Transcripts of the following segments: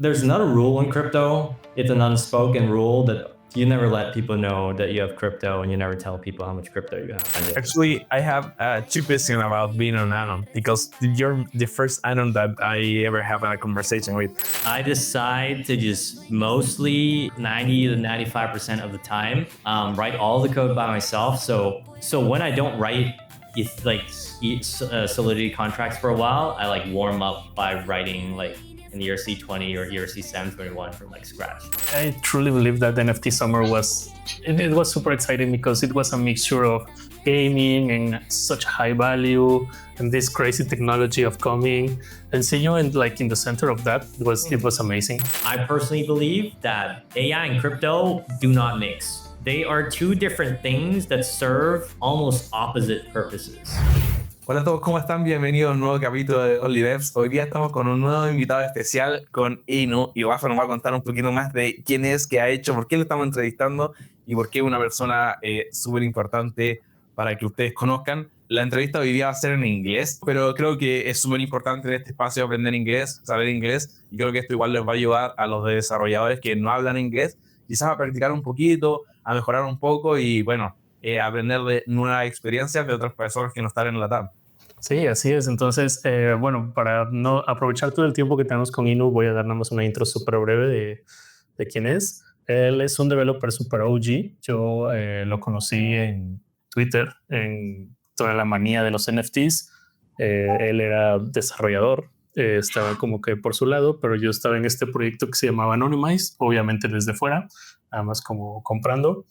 There's another rule in crypto. It's an unspoken rule that you never let people know that you have crypto, and you never tell people how much crypto you have. Actually, I have two questions about being an anon, because you're the first anon that I ever have a conversation with. I decide to just mostly 90 to 95% of the time write all the code by myself. So when I don't write Solidity contracts for a while, I like warm up by writing like an ERC20 or ERC 721 from like scratch. I truly believe that NFT summer was super exciting because it was a mixture of gaming and such high value and this crazy technology of coming, and seeing you in the center of that it was amazing. I personally believe that AI and crypto do not mix. They are two different things that serve almost opposite purposes. Hola a todos, ¿cómo están? Bienvenidos a un nuevo capítulo de OnlyDevs. Hoy día estamos con un nuevo invitado especial, con Inu, y Rafa nos va a contar un poquito más de quién es, qué ha hecho, por qué lo estamos entrevistando y por qué es una persona súper importante para que ustedes conozcan. La entrevista hoy día va a ser en inglés, pero creo que es súper importante en este espacio aprender inglés, saber inglés, y creo que esto igual les va a ayudar a los desarrolladores que no hablan inglés, quizás a practicar un poquito, a mejorar un poco y bueno, aprender de nuevas experiencias de otras personas que no están en la TAM. Sí, así es. Entonces, bueno, para no aprovechar todo el tiempo que tenemos con Inu, voy a dar nada más una intro súper breve de quién es. Él es un developer super OG. Yo lo conocí en Twitter, en toda la manía de los NFTs. Él era desarrollador, estaba como que por su lado, pero yo estaba en este proyecto que se llamaba Anonymate, obviamente desde fuera, nada más como comprando.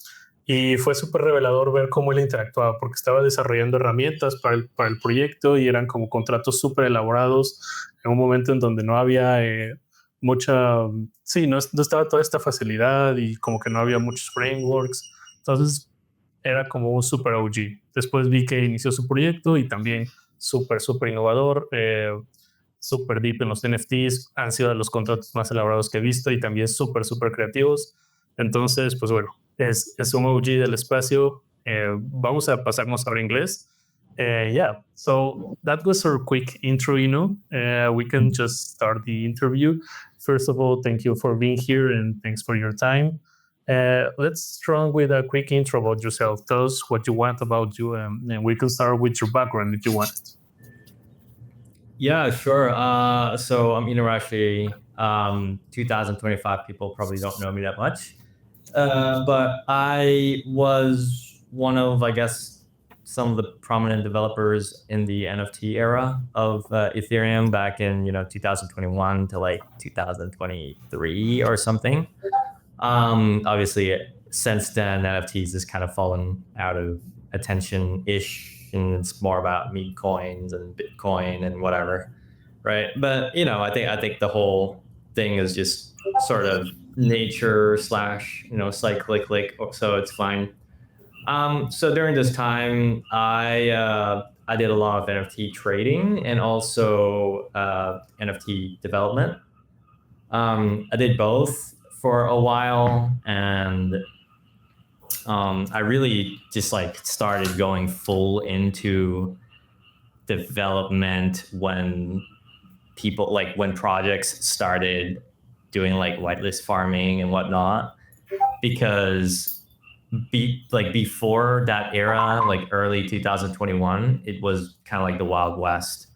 Y fue súper revelador ver cómo él interactuaba, porque estaba desarrollando herramientas para el proyecto y eran como contratos súper elaborados en un momento en donde no había no estaba toda esta facilidad y como que no había muchos frameworks. Entonces era como un super OG. Después vi que inició su proyecto y también súper innovador, súper deep en los NFTs. Han sido de los contratos más elaborados que he visto y también súper creativos. Entonces, pues bueno, es un OG del espacio. Vamos a pasarnos ahora a inglés. Yeah, so that was our quick intro, we can just start the interview. First of all, thank you for being here and thanks for your time. Let's start with a quick intro about yourself. Tell us what you want about you, and we can start with your background if you want. Yeah, sure. So I'm Inarashi. 2025 people probably don't know me that much. But I was one of, I guess, some of the prominent developers in the NFT era of Ethereum back in 2021 to like 2023 or something. Obviously, since then, NFTs has kind of fallen out of attention-ish, and it's more about meme coins and Bitcoin and whatever, right? But I think the whole thing is just sort of nature / cyclic, so it's fine. So during this time, I did a lot of NFT trading and also NFT development. I did both for a while, and I really just started going full into development when projects started doing whitelist farming and whatnot, because before that era, early 2021, it was kind of like the Wild West.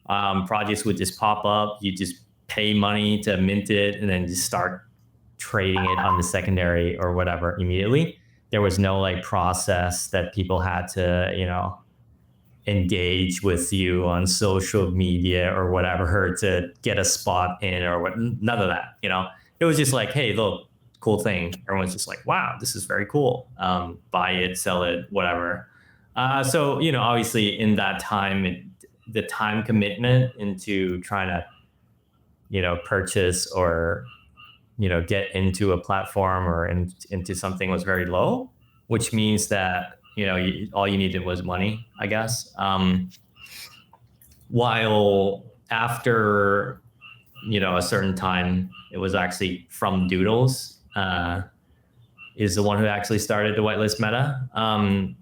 Projects would just pop up, you just pay money to mint it, and then just start trading it on the secondary or whatever immediately. There was no process that people had to, engage with you on social media or whatever to get a spot in or what. None of that. It was just hey, look, cool thing. Everyone's just wow, this is very cool. Buy it, sell it, whatever. So obviously in that time, the time commitment into trying to purchase or get into a platform or into something was very low, which means that all you needed was money, I guess. While after, a certain time, it was actually From Doodles, is the one who actually started the whitelist meta.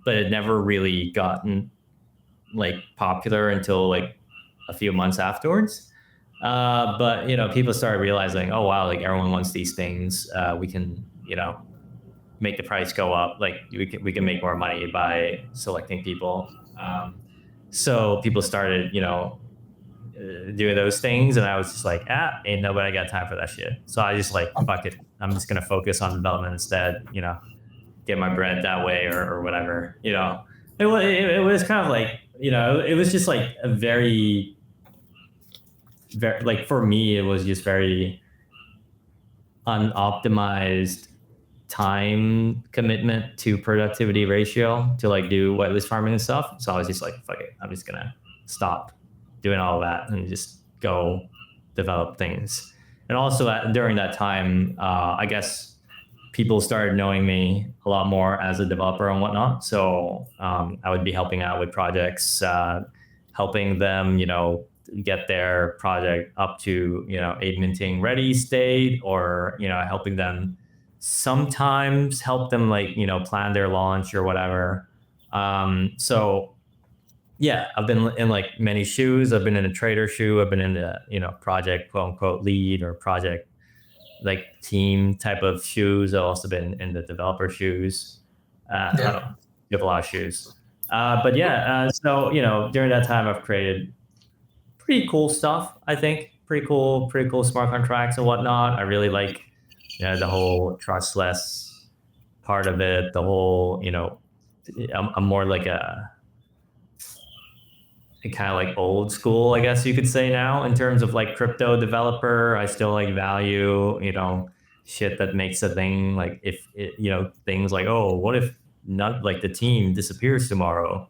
But it never really gotten popular until a few months afterwards. But people started realizing, oh wow, like everyone wants these things. We can, make the price go up. Like we can make more money by selecting people. So people started, doing those things, and I was just like, ain't nobody got time for that shit. So I just like, fuck it. I'm just gonna focus on development instead. Get my bread that way or whatever. It was kind of like, it was just like a very, very, like for me, it was just very unoptimized time commitment to productivity ratio to like do whitelist farming and stuff. So I was just like, fuck it, I'm just gonna stop doing all of that and just go develop things. And also during that time, I guess people started knowing me a lot more as a developer and whatnot. So I would be helping out with projects, helping them, get their project up to, a minting ready state, or, helping them sometimes help them like, plan their launch or whatever. So yeah, I've been in like many shoes. I've been in a trader shoe. I've been in a, project quote unquote lead or project like team type of shoes. I've also been in the developer shoes. I don't know, you have a lot of shoes. But yeah, so, during that time I've created pretty cool stuff, I think. Pretty cool smart contracts and whatnot. I really like, the whole trustless part of it. The whole, I'm more like a kind of like old school, I guess you could say now, in terms of like crypto developer. I still like value, shit that makes a thing. Like if it, things like, oh, what if not like the team disappears tomorrow?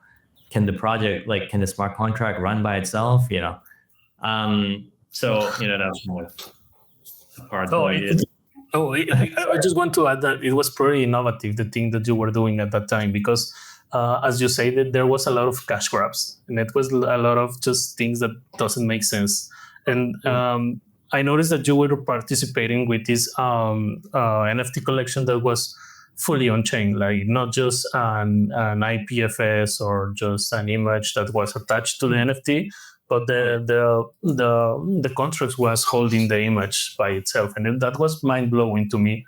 Can the project, like, can the smart contract run by itself? So, that's more the part that I did. I just want to add that it was pretty innovative, the thing that you were doing at that time, because as you say, that there was a lot of cash grabs, and it was a lot of just things that doesn't make sense. And I noticed that you were participating with this NFT collection that was fully on chain, like not just an IPFS or just an image that was attached to the NFT, but the contract was holding the image by itself, and that was mind blowing to me.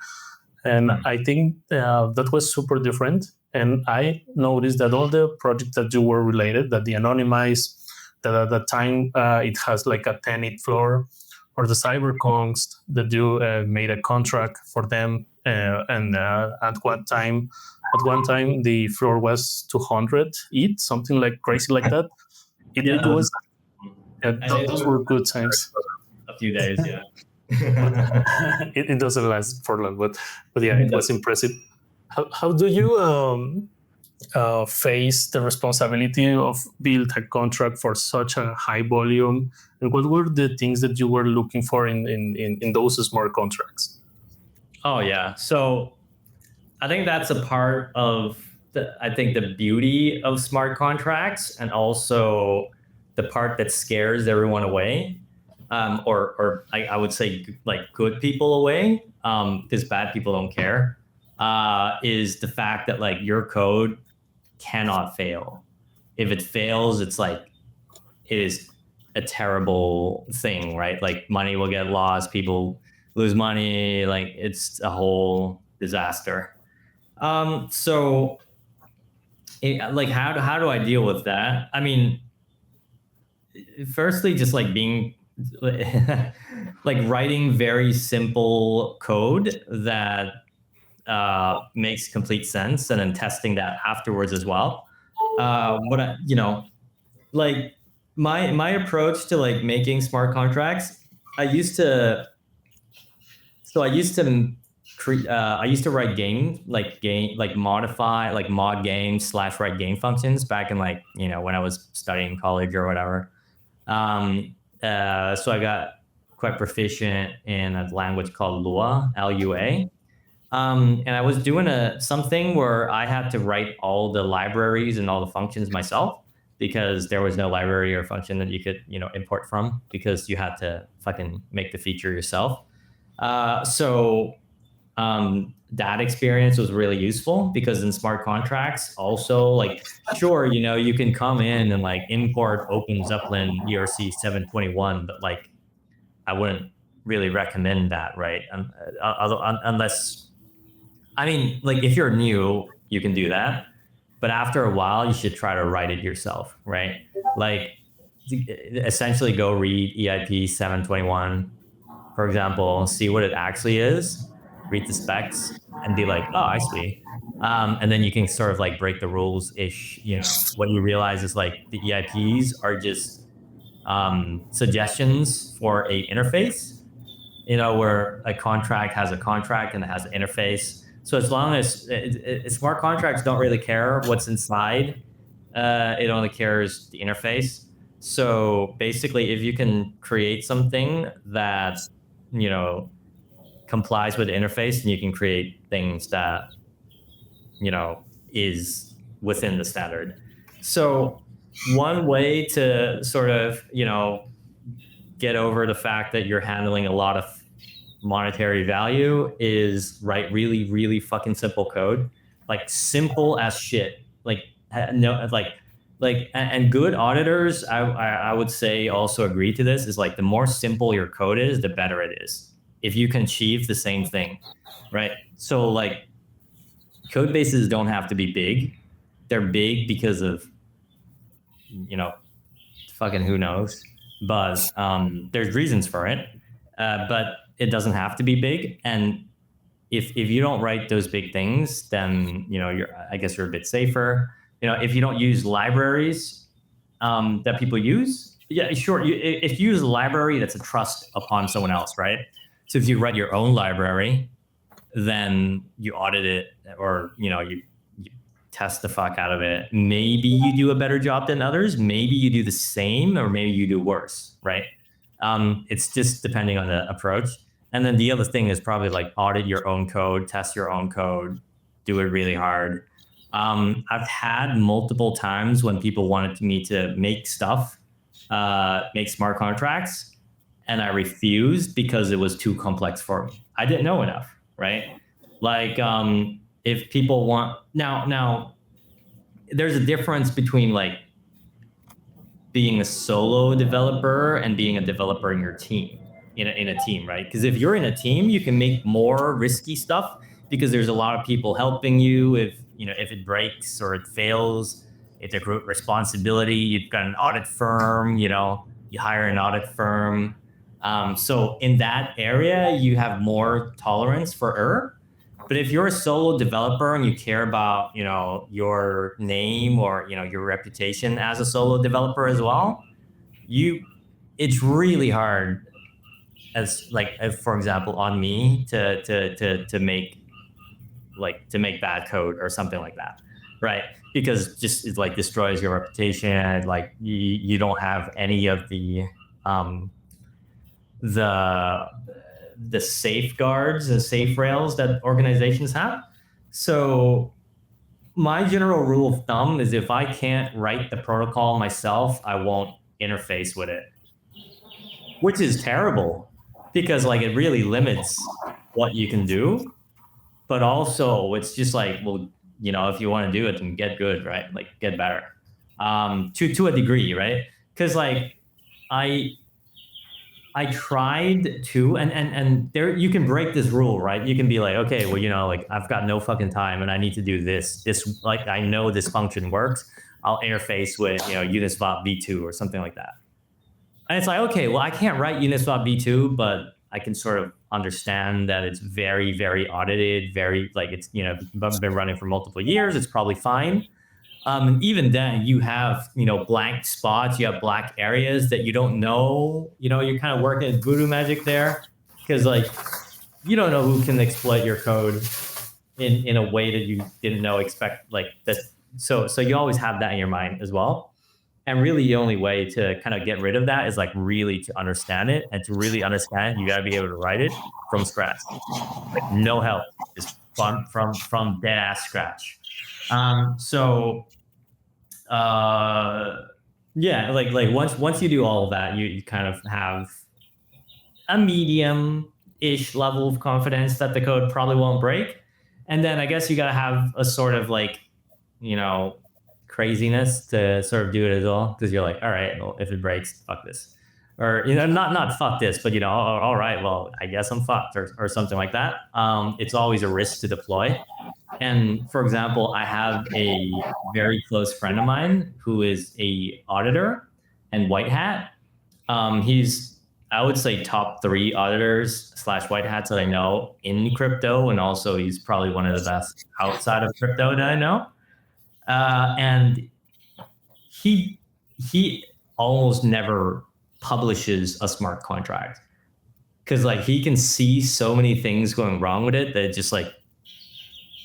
And I think that was super different. And I noticed that all the projects that you were related, that the anonymized, that at the time it has like a 10 floor, or the cyberconks that you made a contract for them, and at one time the floor was 200 ETH, something like crazy like that. It was. Those were good times. A few days, yeah. It doesn't last for long, but yeah, it was impressive. How do you face the responsibility of build a contract for such a high volume, and what were the things that you were looking for in those smart contracts? Oh yeah, so I think that's a part of the beauty of smart contracts, and also the part that scares everyone away, or I would say like good people away, because bad people don't care, is the fact that like your code cannot fail. If it fails, it's like, it is a terrible thing, right? Like money will get lost, people lose money, like it's a whole disaster. So like how do I deal with that? I mean, firstly, just like being like writing very simple code that makes complete sense, and then testing that afterwards as well. Like my approach to like making smart contracts, I used to write modify like mod games / write game functions back in like, when I was studying college or whatever. So I got quite proficient in a language called Lua, Lua. And I was doing something where I had to write all the libraries and all the functions myself, because there was no library or function that you could, import from, because you had to fucking make the feature yourself. So that experience was really useful, because in smart contracts also, like, sure, you can come in and like import Open Zeppelin ERC 721, but like I wouldn't really recommend that, right? Unless, I mean, like if you're new, you can do that. But after a while, you should try to write it yourself, right? Like essentially go read EIP 721, for example, see what it actually is, read the specs and be like, oh, I see. And then you can sort of like break the rules ish. You know, what you realize is like the EIPs are just suggestions for a interface, you know, where a contract has a contract and it has an interface. So as long as smart contracts don't really care what's inside, it only cares the interface. So basically, if you can create something that, you know, complies with the interface, and you can create things that, you know, is within the standard. So one way to sort of, you know, get over the fact that you're handling a lot of monetary value is write really, really fucking simple code, like simple as shit. Like no, and good auditors, I would say also agree to this, is like the more simple your code is, the better it is. If you can achieve the same thing, right? So like code bases don't have to be big. They're big because of, you know, fucking who knows, but there's reasons for it. But it doesn't have to be big. And if you don't write those big things, then, you know, I guess you're a bit safer. You know, if you don't use libraries that people use, yeah, sure. If you use a library, that's a trust upon someone else, right? So if you write your own library, then you audit it, or, you know, you test the fuck out of it. Maybe you do a better job than others. Maybe you do the same, or maybe you do worse, right? It's just depending on the approach. And then the other thing is probably like audit your own code, test your own code, do it really hard. I've had multiple times when people wanted me to make stuff, make smart contracts, and I refused because it was too complex for me. I didn't know enough, right? Like if people want, now there's a difference between like being a solo developer and being a developer in your team, in a team, right? Because if you're in a team, you can make more risky stuff because there's a lot of people helping you. If it breaks or it fails, it's a group responsibility. You've got an audit firm, you know, you hire an audit firm. So in that area, you have more tolerance for error. But if you're a solo developer and you care about, you know, your name or, you know, your reputation as a solo developer as well, it's really hard, as like, for example, on me to make bad code or something like that, right? Because just it like destroys your reputation. Like you don't have any of the safeguards and safe rails that organizations have. So my general rule of thumb is if I can't write the protocol myself, I won't interface with it, which is terrible because like it really limits what you can do. But also it's just like, well, you know, if you want to do it, then get good, right? Like get better to a degree, right? Because like I tried to, and there you can break this rule, right? You can be like, okay, well, you know, like I've got no fucking time and I need to do this, like I know this function works. I'll interface with, you know, Uniswap v2 or something like that. And it's like, okay, well, I can't write Uniswap v2, but I can sort of understand that it's very, very audited, very like it's, you know, been running for multiple years. It's probably fine. And even then you have, you know, blank spots, you have black areas that you don't know, you know, you're kind of working at voodoo magic there because like, you don't know who can exploit your code in a way that you didn't expect like this. So you always have that in your mind as well. And really the only way to kind of get rid of that is like really to understand it, and to really understand it, you got to be able to write it from scratch, like no help, just from dead ass scratch. Yeah, like once you do all of that, you kind of have a medium-ish level of confidence that the code probably won't break. And then I guess you got to have a sort of like, you know, craziness to sort of do it as well, because you're like, all right, well, if it breaks, fuck this, or not fuck this, but all right, well, I guess I'm fucked, or something like that. It's always a risk to deploy. And for example, I have a very close friend of mine who is a auditor and white hat. He's, I would say, top 3 auditors / white hats that I know in crypto, and also he's probably one of the best outside of crypto that I know. And he almost never publishes a smart contract, because like he can see so many things going wrong with it that it just like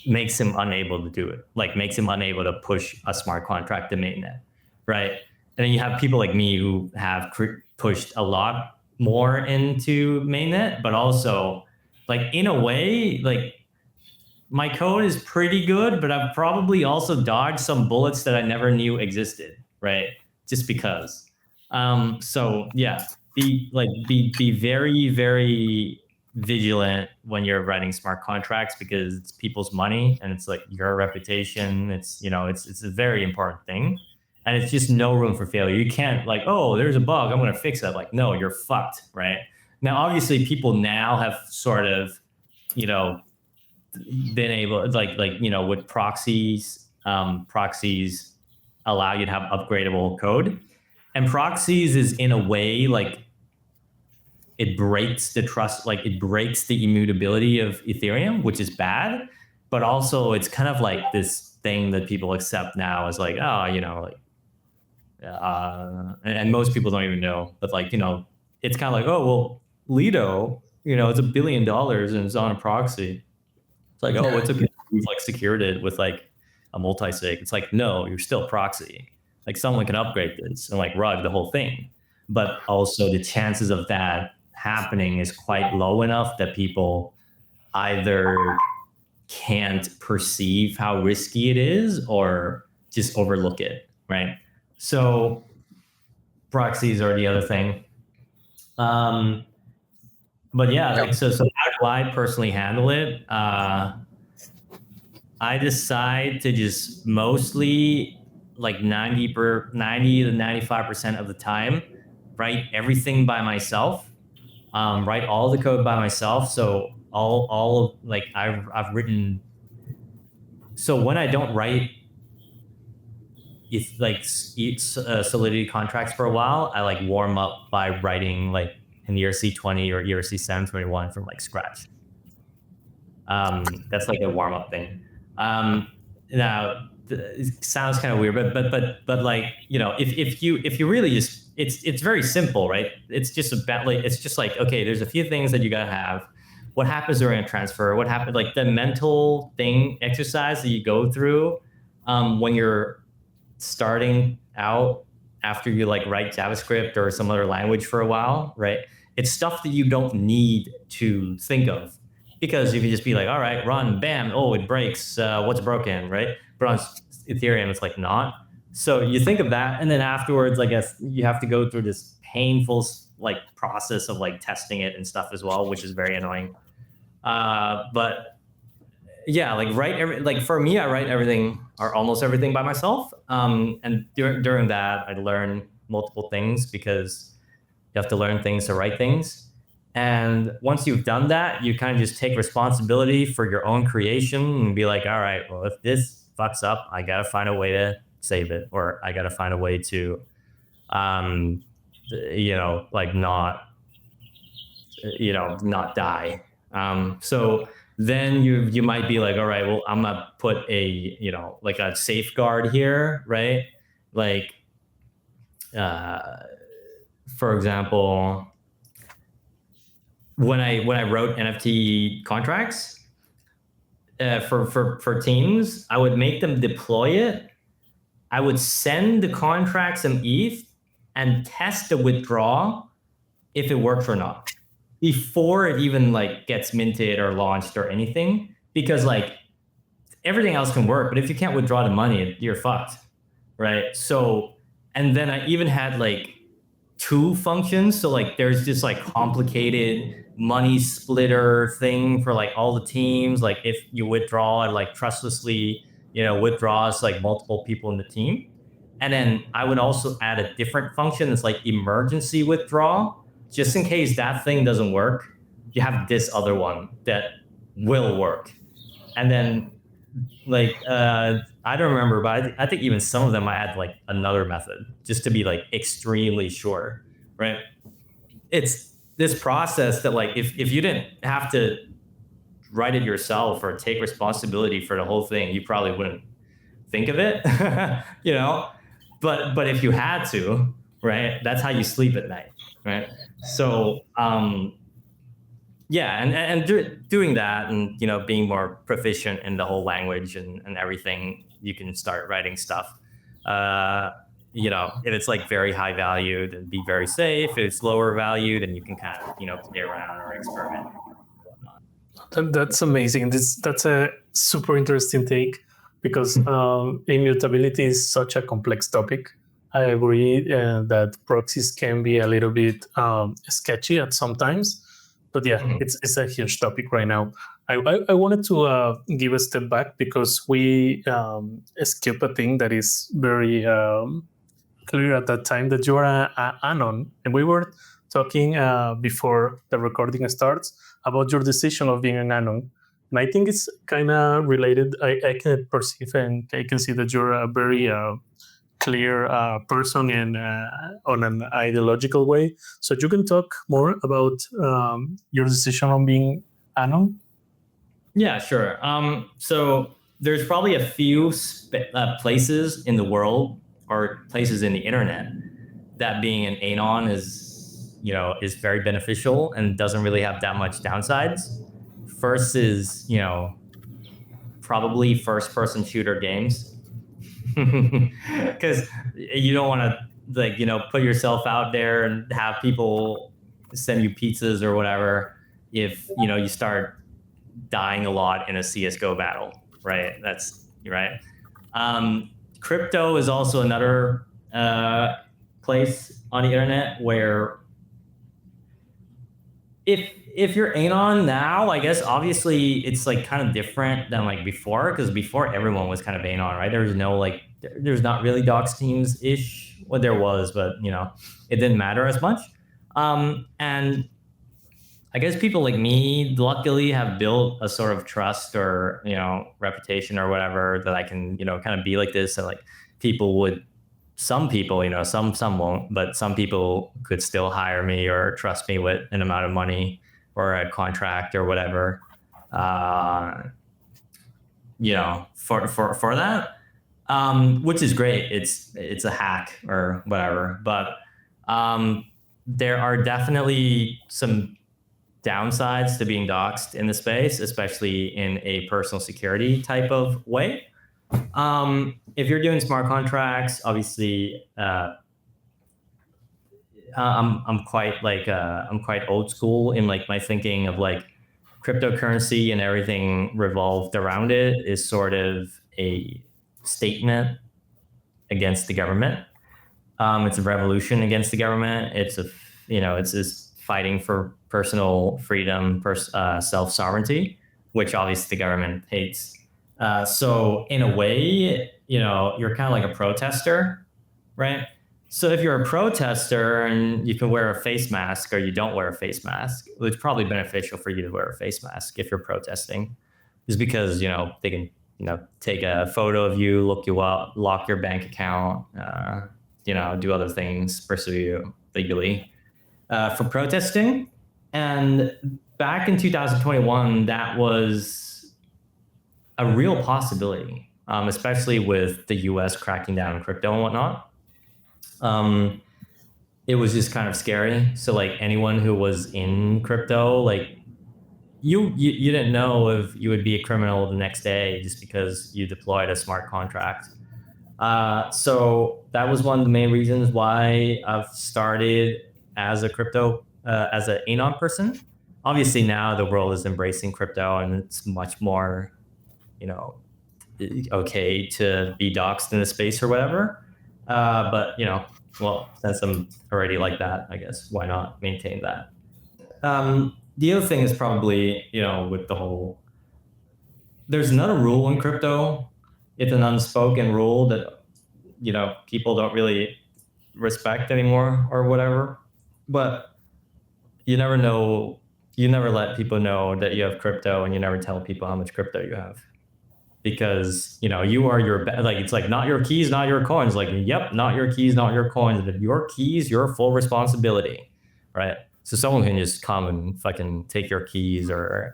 makes him unable to do it, like makes him unable to push a smart contract to mainnet, right? And then you have people like me who have pushed a lot more into mainnet, but also like in a way, like my code is pretty good, but I've probably also dodged some bullets that I never knew existed, right? Just because. So yeah, be very, very vigilant when you're writing smart contracts, because it's people's money and it's like your reputation. It's it's a very important thing, and it's just no room for failure. You can't like, oh, there's a bug, I'm gonna fix it. Like, no, you're fucked, right? Now, obviously, people now have sort of been able, like with proxies, proxies allow you to have upgradable code, and proxies is in a way like it breaks the trust, like it breaks the immutability of Ethereum, which is bad. But also it's kind of like this thing that people accept now as like, oh, and most people don't even know, but like, it's kind of like, oh, well, Lido, it's $1 billion and it's on a proxy. It's like, oh, what's a good, like secured it with like a multi-sig. It's like, no, you're still proxy. Like someone can upgrade this and like rug the whole thing. But also the chances of that happening is quite low enough that people either can't perceive how risky it is or just overlook it, right? So proxies are the other thing. But yeah, like, so how do I personally handle it? I decide to just mostly like 90 to 95% of the time write everything by myself. Write all the code by myself. So all like I've written. So when I don't write, it's like Solidity contracts for a while, I like warm up by writing like an ERC20 or ERC 721 from like scratch. That's like a warm up thing. Now it sounds kind of weird, but like if you really just, it's very simple, right? It's just about like, it's just like, okay, there's a few things that you gotta have. What happens during a transfer? What happens, like the mental thing exercise that you go through when you're starting out after you like write JavaScript or some other language for a while, right? It's stuff that you don't need to think of, because you can just be like, all right, run, bam, oh, it breaks, what's broken, right? But on Ethereum, it's like not. So you think of that, and then afterwards, I guess you have to go through this painful like process of like testing it and stuff as well, which is very annoying. But yeah, like for me, I write everything or almost everything by myself. And during that, I learn multiple things, because you have to learn things to write things. And once you've done that, you kind of just take responsibility for your own creation and be like, all right, well, if this fucks up, I got to find a way to save it, or I got to find a way to, like not die. So then you might be like, all right, well, I'm gonna put a, like a safeguard here, right? Like, for example, when I wrote NFT contracts for teams, I would make them deploy it. I would send the contract some ETH and test the withdrawal if it works or not before it even like gets minted or launched or anything, because like everything else can work, but if you can't withdraw the money, you're fucked, right? So, and then I even had like 2 functions. So like there's this like complicated money splitter thing for like all the teams. Like if you withdraw and like trustlessly, withdraws like multiple people in the team. And then I would also add a different function that's like emergency withdrawal, just in case that thing doesn't work. You have this other one that will work. And then like I don't remember, but I think even some of them I had like another method just to be like extremely sure, right? It's this process that like if you didn't have to write it yourself or take responsibility for the whole thing, you probably wouldn't think of it, you know. But if you had to, right, that's how you sleep at night, right? So yeah, and doing that, and you know, being more proficient in the whole language and everything, you can start writing stuff. You know, if it's like very high value, then be very safe. If it's lower value, then you can kind of, you know, play around or experiment. That's amazing. That's a super interesting take, because immutability is such a complex topic. I agree that proxies can be a little bit sketchy at sometimes, but yeah, it's a huge topic right now. I wanted to give a step back, because we skip a thing that is very clear at that time, that you're a anon, and we were talking before the recording starts about your decision of being an anon. And I think it's kind of related. I can perceive and I can see that you're a very clear person and on an ideological way. So you can talk more about your decision on being anon? Yeah, sure. So there's probably a few places in the world or places in the internet that being an anon is, you know, is very beneficial and doesn't really have that much downsides. First is, you know, probably first-person shooter games, because you don't want to, like, you know, put yourself out there and have people send you pizzas or whatever if, you know, you start dying a lot in a CS:GO battle, right? That's right. Crypto is also another place on the internet where if you're anon now, I guess obviously it's like kind of different than like before, because before everyone was kind of anon, right? There's no like, there's not really docs teams ish. Well, there was, but you know, it didn't matter as much. And I guess people like me, luckily, have built a sort of trust or, you know, reputation or whatever that I can, you know, kind of be like this. And like people would, some people, you know, some won't, but some people could still hire me or trust me with an amount of money or a contract or whatever, you know, for that, which is great. It's a hack or whatever, but there are definitely some downsides to being doxxed in the space, especially in a personal security type of way. If you're doing smart contracts, obviously, I'm quite like I'm quite old school in like my thinking of like cryptocurrency and everything revolved around it is sort of a statement against the government. It's a revolution against the government. It's a, you know, it's this fighting for personal freedom, self-sovereignty, which obviously the government hates. So in a way, you know, you're kind of like a protester, right? So if you're a protester and you can wear a face mask or you don't wear a face mask, it's probably beneficial for you to wear a face mask if you're protesting, just because, you know, they can, you know, take a photo of you, look you up, lock your bank account, you know, do other things, pursue you legally for protesting. And back in 2021, that was a real possibility, especially with the US cracking down on crypto and whatnot. It was just kind of scary. So like anyone who was in crypto, like you didn't know if you would be a criminal the next day just because you deployed a smart contract. So that was one of the main reasons why I've started as a crypto, as an anon person. Obviously now the world is embracing crypto and it's much more, you know, okay to be doxxed in the space or whatever. But, you know, well, since I'm already like that, I guess, why not maintain that? The other thing is probably, you know, with the whole, there's another rule in crypto. It's an unspoken rule that people don't really respect anymore or whatever. But you never know. You never let people know that you have crypto, and you never tell people how much crypto you have, because you are it's like not your keys, not your coins. Like, yep, not your keys, not your coins. But your keys, your full responsibility, right? So someone can just come and fucking take your keys, or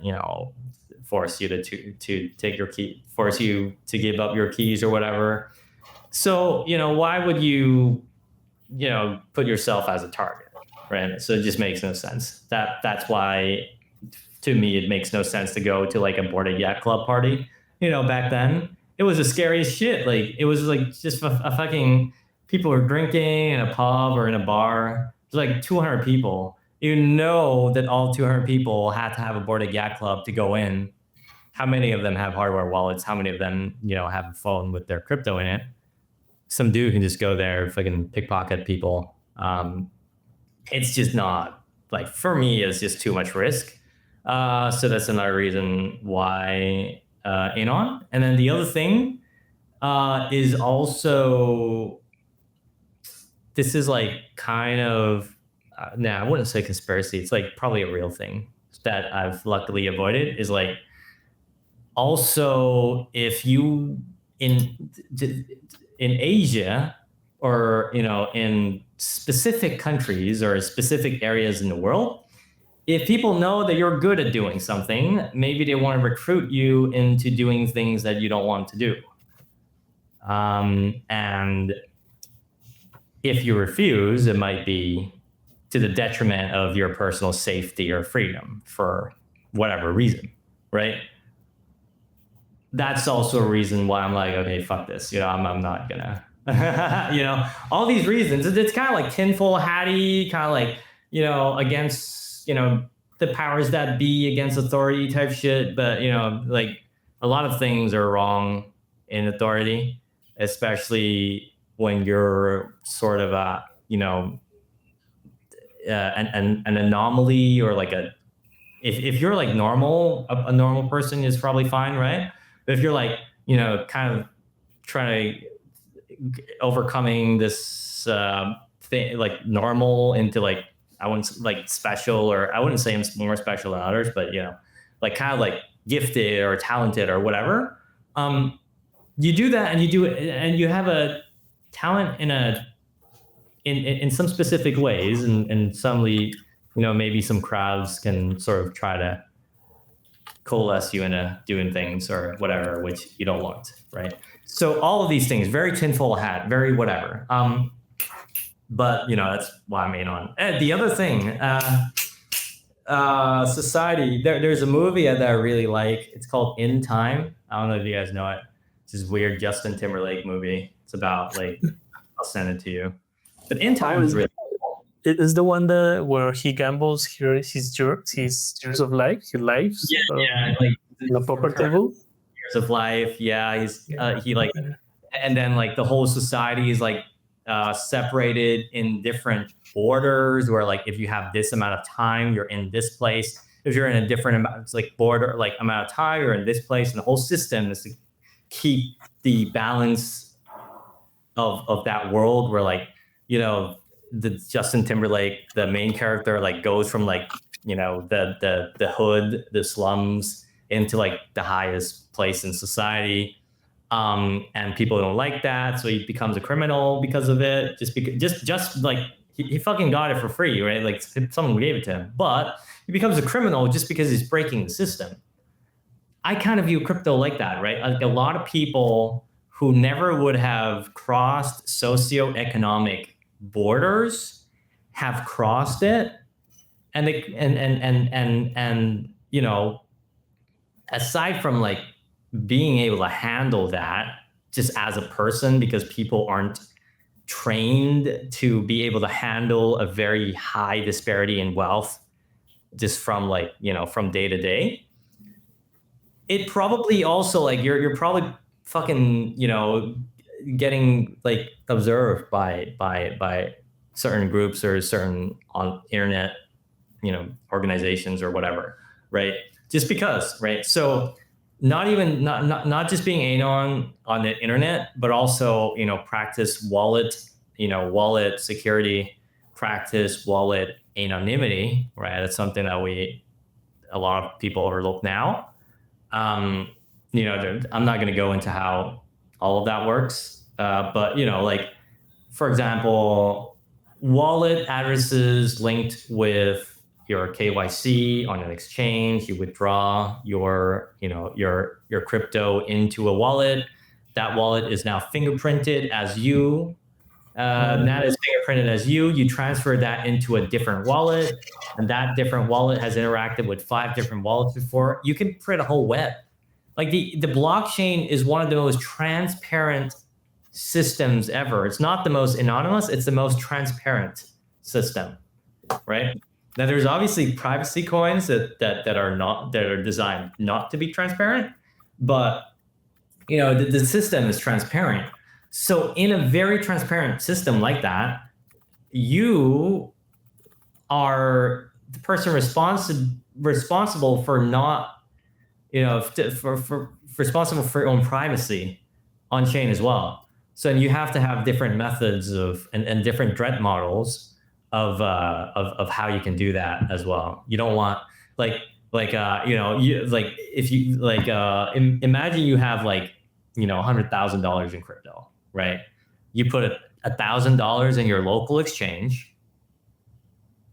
force you to take your key, force you to give up your keys or whatever. So why would you put yourself as a target, right? So it just makes no sense. That's why, to me, it makes no sense to go to like a boarded yacht club party. Back then it was the scariest shit. Like, it was like just a fucking, people were drinking in a pub or in a bar. There's like 200 people. That all 200 people had to have a boarded yacht club to go in. How many of them have hardware wallets? How many of them, have a phone with their crypto in it? Some dude can just go there, fucking pickpocket people. It's just not, like, for me, it's just too much risk. So that's another reason why anon. And then the other thing is also, this is like kind of, I wouldn't say conspiracy. It's like probably a real thing that I've luckily avoided, is like, also, if you in Asia, or in specific countries or specific areas in the world, if people know that you're good at doing something, maybe they want to recruit you into doing things that you don't want to do. And if you refuse, it might be to the detriment of your personal safety or freedom for whatever reason, right? That's also a reason why I'm like, okay, fuck this. I'm not gonna, all these reasons. It's kind of like tinfoil hatty, kind of like, against, the powers that be, against authority type shit. But, like, a lot of things are wrong in authority, especially when you're sort of an anomaly, or like if you're like normal, a normal person is probably fine, right? But if you're like, kind of trying to overcoming this thing, like normal, into like, I wouldn't like special, or I wouldn't say I'm more special than others, but like kind of like gifted or talented or whatever. You do that, and you do it, and you have a talent in some specific ways, and suddenly, maybe some crowds can sort of try to coalesce you into doing things or whatever, which you don't want, right? So all of these things, very tinfoil hat, very whatever. But that's why I'm anon. The other thing, society. There's a movie that I really like. It's called In Time. I don't know if you guys know it. It's this weird Justin Timberlake movie. It's about like, I'll send it to you. But In Time is really cool. It is the one where he gambles his years of life, his lives. Yeah, like the poker table. Years of life. Yeah, he like, and then like the whole society is like separated in different borders, where like if you have this amount of time, you're in this place. If you're in a different amount, it's like border, like amount of time, you're in this place, and the whole system is to keep the balance of that world, where like, the Justin Timberlake, the main character, like goes from like, the hood, the slums, into like the highest place in society. And people don't like that, so he becomes a criminal because of it. Just like he fucking got it for free, right? Like someone gave it to him, but he becomes a criminal just because he's breaking the system. I kind of view crypto like that, right? Like a lot of people who never would have crossed socioeconomic borders have crossed it, and they and aside from like being able to handle that just as a person, because people aren't trained to be able to handle a very high disparity in wealth just from like, from day to day. It probably also like you're probably fucking, getting like observed by certain groups or certain on internet, organizations or whatever, right? Just because, right? So not just being anon on the internet, but also, practice wallet security, practice wallet anonymity, right? That's something that a lot of people overlook now. I'm not going to go into how all of that works, but like, for example, wallet addresses linked with your KYC on an exchange. You withdraw your crypto into a wallet. That wallet is now fingerprinted as you. That is fingerprinted as you. You transfer that into a different wallet, and that different wallet has interacted with 5 different wallets before. You can print a whole web. Like the blockchain is one of the most transparent systems ever. It's not the most anonymous, it's the most transparent system, right? Now there's obviously privacy coins that are designed not to be transparent, but the system is transparent. So in a very transparent system like that, you are the person responsible for not, responsible for your own privacy on chain as well. So you have to have different methods and different threat models of how you can do that as well. You don't want imagine you have $100,000 in crypto, right? You put $1,000 in your local exchange,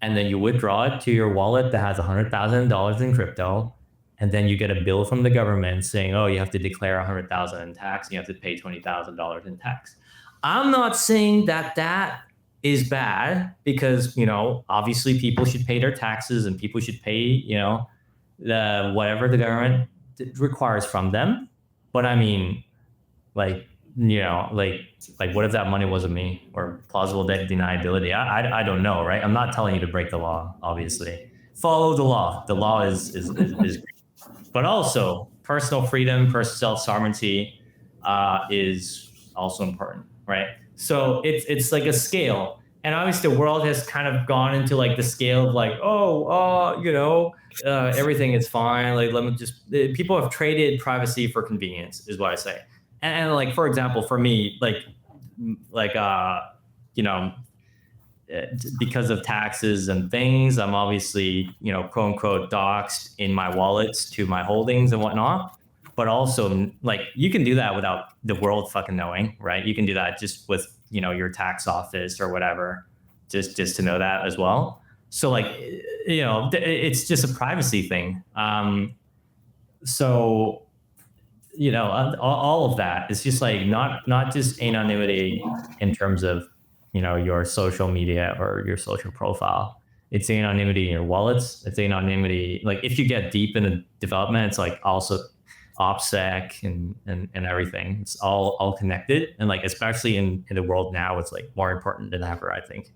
and then you withdraw it to your wallet that has $100,000 in crypto, and then you get a bill from the government saying, oh, you have to declare $100,000 in tax, and you have to pay $20,000 in tax. I'm not saying that is bad, because obviously people should pay their taxes and people should pay whatever the government requires from them. But I mean, what if that money wasn't me, or plausible deniability? I don't know, right? I'm not telling you to break the law, obviously. Follow the law. The law is great. But also personal freedom, personal self-sovereignty is also important, right? So it's like a scale. And obviously the world has kind of gone into the scale of everything is fine. Let me just, people have traded privacy for convenience, is what I say. And for example, for me, because of taxes and things, I'm obviously, quote unquote, doxed in my wallets to my holdings and whatnot. But also, you can do that without the world fucking knowing, right? You can do that just with, your tax office or whatever, just to know that as well. So it's just a privacy thing. So, all of that is just not just anonymity in terms of, your social media or your social profile. It's anonymity in your wallets. It's anonymity. If you get deep into development, it's also OPSEC and everything. It's all connected. And especially in the world now, it's more important than ever, I think.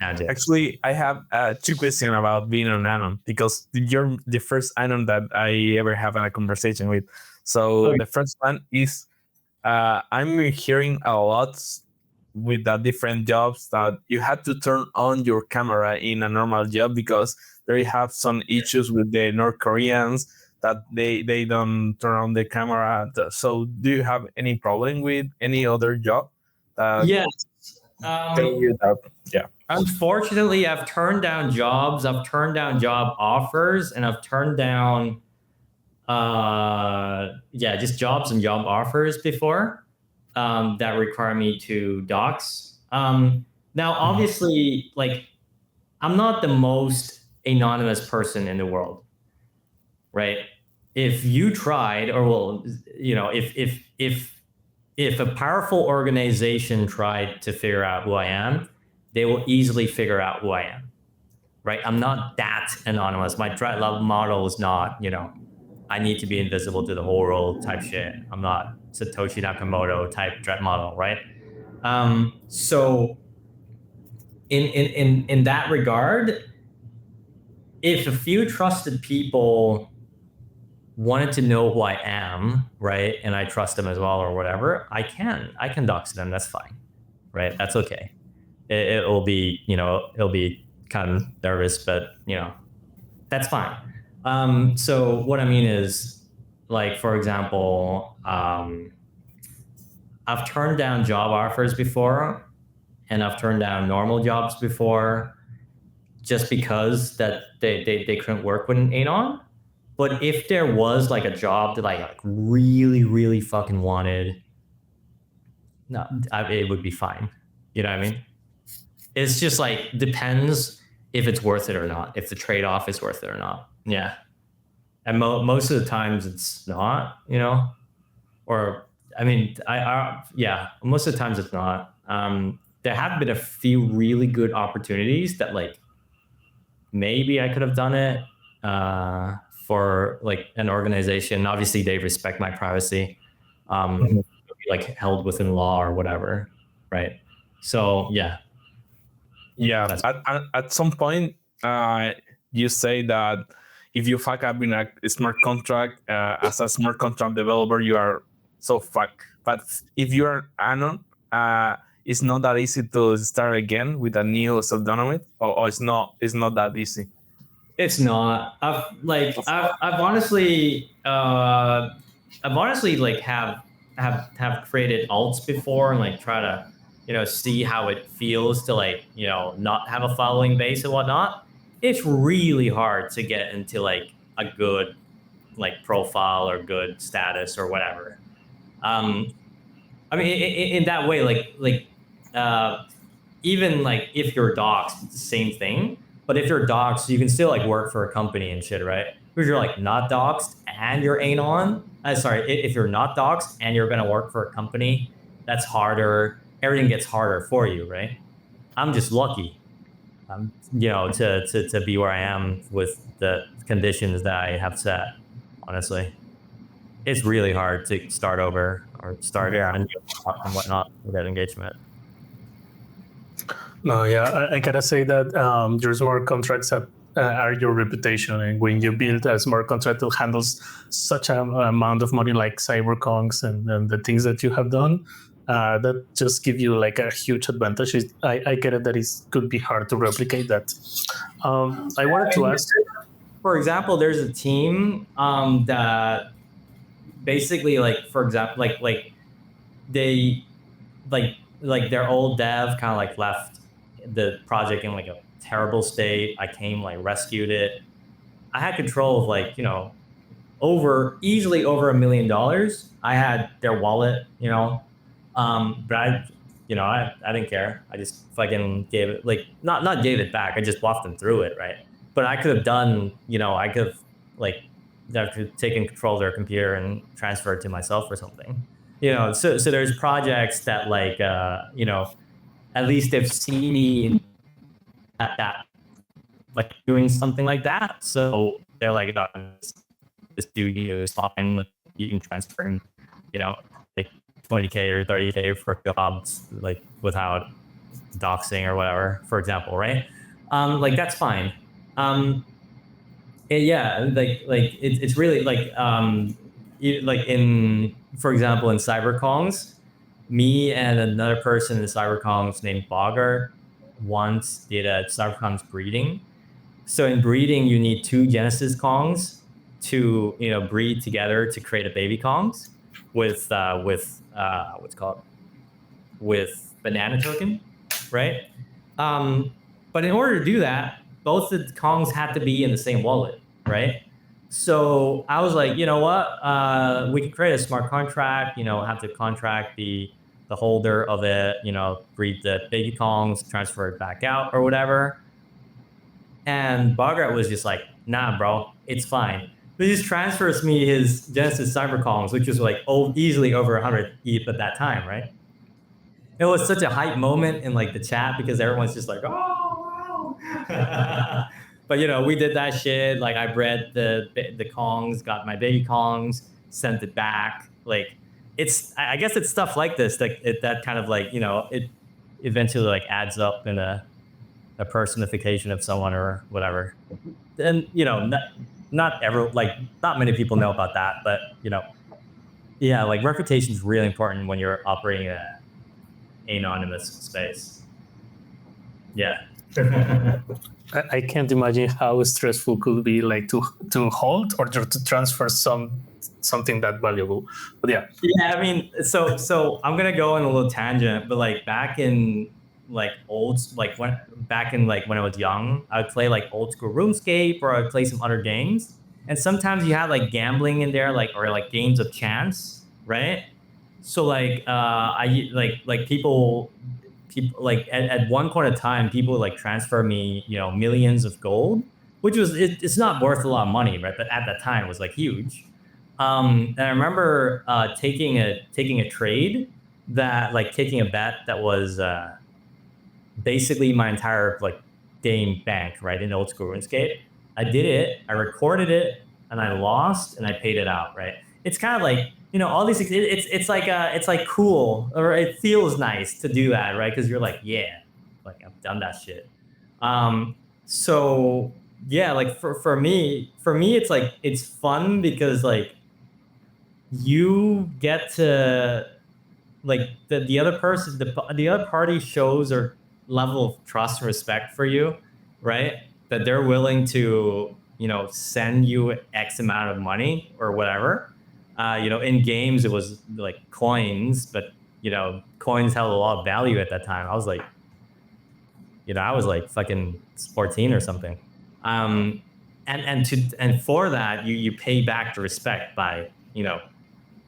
Actually, I have 2 questions about being an anon, because you're the first anon that I ever have a conversation with. So The first one is, I'm hearing a lot with the different jobs that you have to turn on your camera in a normal job, because they have some issues with the North Koreans that they don't turn on the camera. So do you have any problem with any other job? Yes. Yeah. Unfortunately, I've turned down jobs. I've turned down job offers, and I've turned down, just jobs and job offers before that require me to dox. Now, obviously, I'm not the most anonymous person in the world, right? If you tried, or if a powerful organization tried to figure out who I am, they will easily figure out who I am, right? I'm not that anonymous. My threat level model is not, I need to be invisible to the whole world type shit. I'm not Satoshi Nakamoto type threat model, right? So in that regard, if a few trusted people wanted to know who I am, right, and I trust them as well or whatever, I can dox them. That's fine, right? That's okay. It'll be kind of nervous, but that's fine. So what I mean is, like for example, I've turned down job offers before, and I've turned down normal jobs before, just because that they couldn't work with an anon. But if there was like a job that I like really really fucking wanted, no, it would be fine. You know what I mean? It's just like depends if it's worth it or not. If the trade off is worth it or not. Yeah, and most of the times it's not. You know, or I mean, yeah, most of the times it's not. There have been a few really good opportunities that like maybe I could have done it for like an organization. Obviously, they respect my privacy, like held within law or whatever, right? So yeah, Yeah. At some point, you say that if you fuck up in a smart contract as a smart contract developer, you are so fucked. But if you are anon, it's not that easy to start again with a new pseudonym, or it's not that easy. it's not. I've honestly like have created alts before and like try to see how it feels to like not have a following base and whatnot. It's really hard to get into like a good like profile or good status or whatever. I mean, in that way, even like if you're doxxed, it's the same thing. But if you're doxxed, you can still like work for a company and shit, right? If you're like not doxxed and you're anon, if you're not doxxed and you're gonna work for a company, that's harder. Everything gets harder for you, right? I'm just lucky, to be where I am with the conditions that I have set. Honestly, it's really hard to start over or start and whatnot with that engagement. No, yeah, I gotta say that your smart contracts are your reputation, and when you build a smart contract that handles such an amount of money like cyberconks and the things that you have done, that just give you like a huge advantage. I get it that it could be hard to replicate that. I wanted to ask, for example, there's a team that basically like, for example, like they like their old dev kind of like left the project in like a terrible state. I came, like rescued it. I had control of like easily over $1 million. I had their wallet, but I didn't care. I just fucking gave it, like not gave it back. I just walked them through it, right? But I could have done, I could have like taken control of their computer and transferred it to myself or something. So there's projects that like at least they've seen me at that, like doing something like that. So they're like, no, this dude is fine. You can transfer him, like 20K or 30K for jobs, like without doxing or whatever, for example, right? Like that's fine. Yeah, it's really like like in, for example, in cybercongs, me and another person in cybercongs named Bogger once did a cybercongs breeding. So in breeding, you need 2 Genesis Kongs to breed together to create a baby Kongs with what's called with banana token, right? But in order to do that, both the Kongs had to be in the same wallet, right? So I was like, you know what? We can create a smart contract. Have to contract the holder of it. Breed the baby Kongs, transfer it back out or whatever. And Bogart was just like, nah, bro, it's fine. But he just transfers me his Genesis Cyberkongs, which was like easily over 100 ETH at that time, right? It was such a hype moment in like the chat because everyone's just like, oh, wow. But we did that shit. Like I bred the Kongs, got my baby Kongs, sent it back. Like I guess it's stuff like this that kind of like, it eventually like adds up in a personification of someone or whatever. And not many people know about that, but yeah, like reputation is really important when you're operating in an anonymous space. Yeah. I can't imagine how stressful could be like to hold or to transfer something that valuable. But yeah. Yeah, I mean, so I'm gonna go on a little tangent, but like back in like when I was young, I would play like old school RuneScape, or I would play some other games. And sometimes you had like gambling in there, or like games of chance, right? So like I like people like at one point of time, people like transfer me, millions of gold, which it's not worth a lot of money, right? But at that time it was like huge. And I remember taking a trade taking a bet that was basically my entire like game bank, right, in old school RuneScape. I did it, I recorded it, and I lost, and I paid it out, right? It's kind of like, all these things. It's like cool, or it feels nice to do that, right? Because you're like, yeah, like I've done that shit. So yeah, like for me, it's like it's fun because like you get to like the other person, the other party shows their level of trust and respect for you, right? That they're willing to send you X amount of money or whatever. In games it was like coins, but coins held a lot of value at that time. I was like fucking 14 or something. And for that you pay back the respect by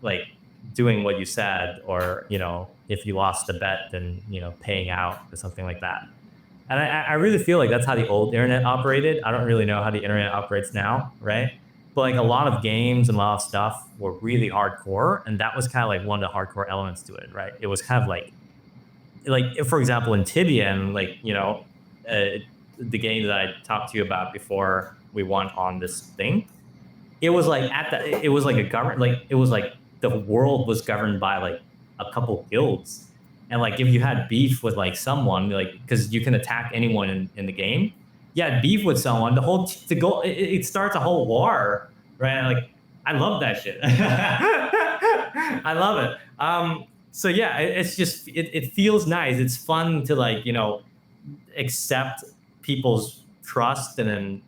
like doing what you said, or if you lost the bet, then paying out or something like that. And I really feel like that's how the old internet operated. I don't really know how the internet operates now, right? But like a lot of games and a lot of stuff were really hardcore, and that was kind of like one of the hardcore elements to it, right? It was kind of like for example in Tibia, and the game that I talked to you about before we went on this thing, it was like it was like a government, like it was like the world was governed by like a couple guilds. And like if you had beef with like someone, like because you can attack anyone in the game, you had beef with someone, it starts a whole war, right? Like I love that shit. I love it. So yeah, it's just it feels nice. It's fun to like accept people's trust and then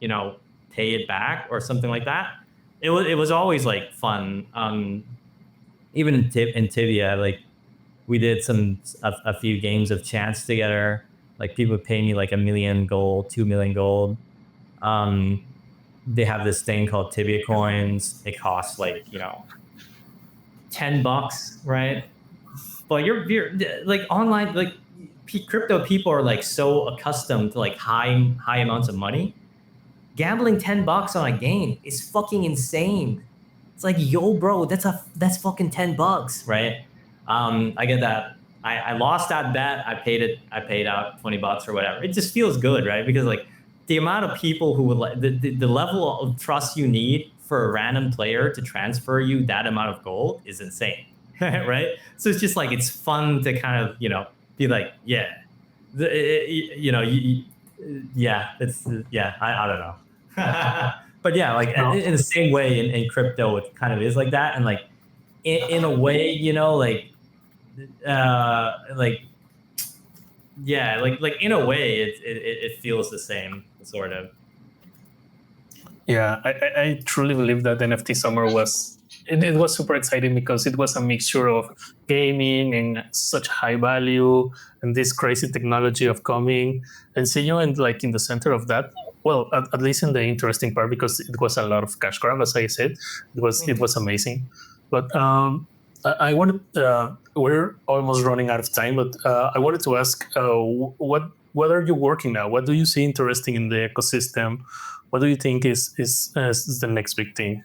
pay it back or something like that. It was always like fun. Even in Tibia, like we did a few games of chance together. Like people would pay me like 1 million gold, 2 million gold. They have this thing called Tibia coins. It costs like $10, right? But you're like online, like crypto people are like so accustomed to like high amounts of money. Gambling $10 on a game is fucking insane. It's like, yo, bro, that's fucking $10, right? I get that. I lost that bet. I paid out $20 or whatever. It just feels good, right? Because like the amount of people who would like the level of trust you need for a random player to transfer you that amount of gold is insane, right? So it's just like it's fun to kind of be like, yeah, I don't know. But yeah, like in the same way in crypto, it kind of is like that. And like in a way, like in a way, it feels the same, sort of. Yeah, I truly believe that NFT Summer it was super exciting because it was a mixture of gaming and such high value and this crazy technology of coming, and see you in the center of that. Well, at least in the interesting part, because it was a lot of cash grab, as I said. It was amazing. But I wanted, we're almost running out of time, but I wanted to ask, what are you working now? What do you see interesting in the ecosystem? What do you think is the next big thing?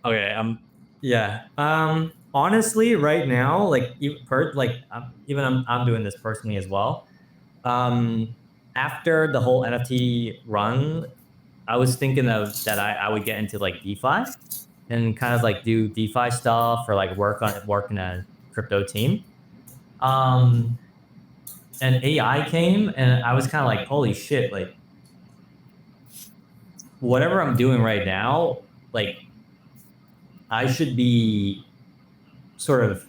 Okay. Yeah. Honestly, right now, like I'm doing this personally as well. After the whole NFT run, I was thinking that I would get into like DeFi and kind of like do DeFi stuff, or like work in a crypto team. And AI came, and I was kind of like, holy shit, like whatever I'm doing right now, like I should be sort of,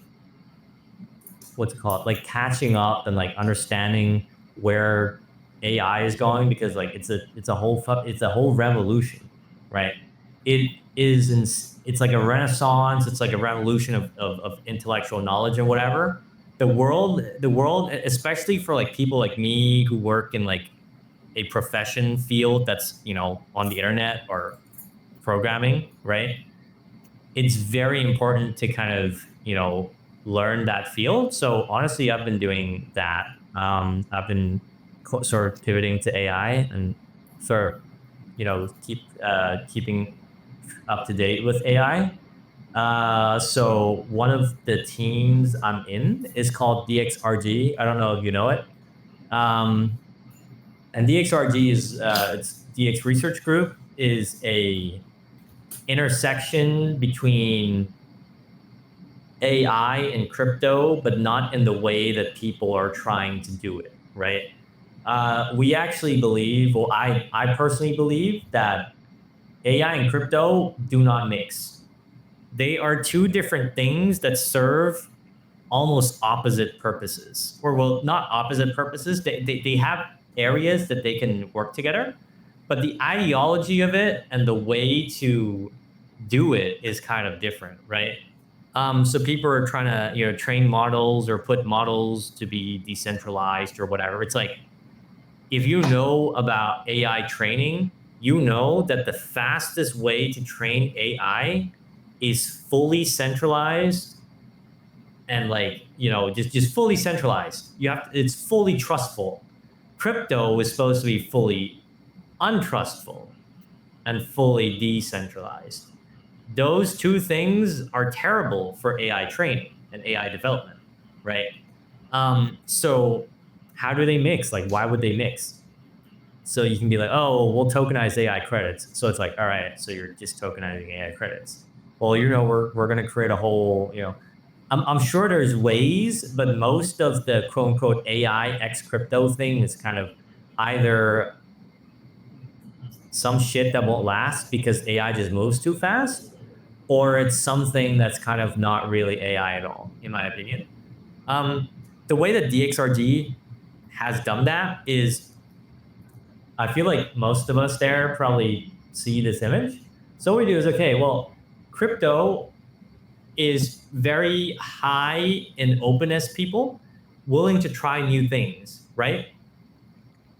what's it called, like catching up and like understanding where AI is going, because like it's a whole revolution, right? It's like a renaissance. It's like a revolution of intellectual knowledge and whatever. The world, especially for like people like me who work in like a profession field that's, you know, on the internet or programming, right? It's very important to kind of, you know, learn that field. So honestly, I've been doing that. I've been sort of pivoting to AI and sort of, you know, keeping up to date with AI. So one of the teams I'm in is called DXRG. I don't know if you know it. And DXRG is it's DX Research Group, is a intersection between AI and crypto, but not in the way that people are trying to do it, right? We actually believe, well, I personally believe that AI and crypto do not mix. They are two different things that serve almost opposite purposes, or well, not opposite purposes. They have areas that they can work together, but the ideology of it and the way to do it is kind of different, right? So people are trying to, you know, train models or put models to be decentralized or whatever. It's like, if you know about AI training, you know that the fastest way to train AI is fully centralized and like, you know, just fully centralized. It's fully trustful. Crypto is supposed to be fully untrustful and fully decentralized. Those two things are terrible for AI training and AI development, right? So how do they mix? Like, why would they mix? So you can be like, oh, we'll tokenize AI credits. So it's like, all right, so you're just tokenizing AI credits. Well, you know, we're going to create a whole, you know, I'm sure there's ways, but most of the quote unquote AI X crypto thing is kind of either some shit that won't last because AI just moves too fast, or it's something that's kind of not really AI at all, in my opinion. The way that DXRG has done that is, I feel like most of us there probably see this image. So what we do is, okay, well, crypto is very high in openness people, willing to try new things, right?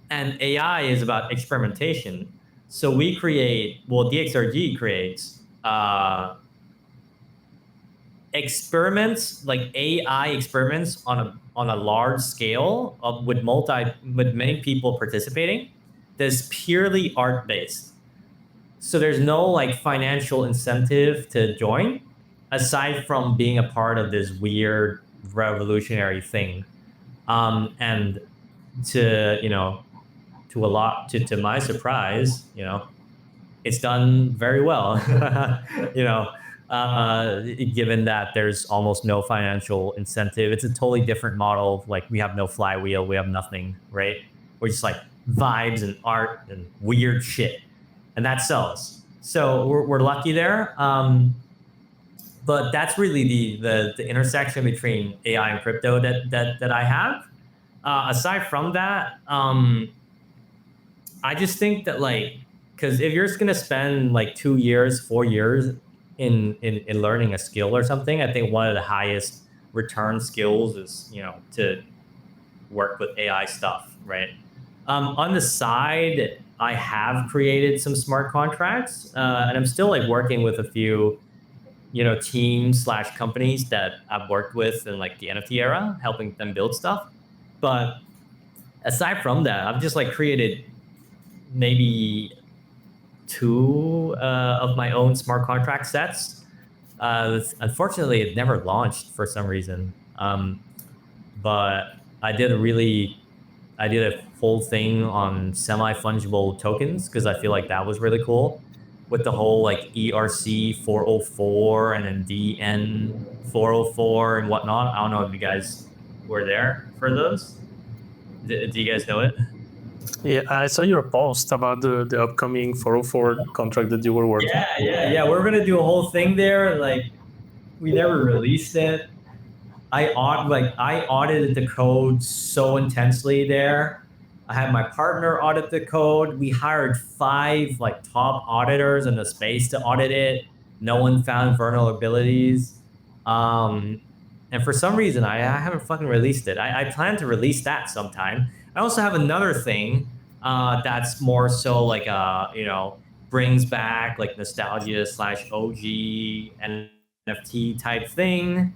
And AI is about experimentation. So we create, well, DXRG creates experiments, like AI experiments on a large scale with many people participating, that's purely art based. So there's no like financial incentive to join, aside from being a part of this weird revolutionary thing. And to, you know, to my surprise, you know, it's done very well. You know, given that there's almost no financial incentive. It's a totally different model. Like, we have no flywheel, we have nothing, right? We're just like vibes and art and weird shit, and that sells. So we're lucky there. But that's really the intersection between AI and crypto that I have. Aside from that, I just think that, like, because if you're just gonna spend like 2 years, 4 years in learning a skill or something, I think one of the highest return skills is, you know, to work with AI stuff, right? On the side, I have created some smart contracts, and I'm still like working with a few, you know, teams / companies that I've worked with in like the NFT era, helping them build stuff. But aside from that, I've just like created maybe 2 of my own smart contract sets. Unfortunately, it never launched for some reason. But I did a full thing on semi-fungible tokens, because I feel like that was really cool, with the whole like ERC 404 and then DN 404 and whatnot. I don't know if you guys were there for those. Do you guys know it? Yeah, I saw your post about the upcoming 404 contract that you were working. Yeah. We're gonna do a whole thing there. Like, we never released it. I audited the code so intensely there. I had my partner audit the code. We hired 5 like top auditors in the space to audit it. No one found vulnerabilities. And for some reason, I haven't fucking released it. I plan to release that sometime. I also have another thing that's more so like brings back like nostalgia / OG NFT type thing.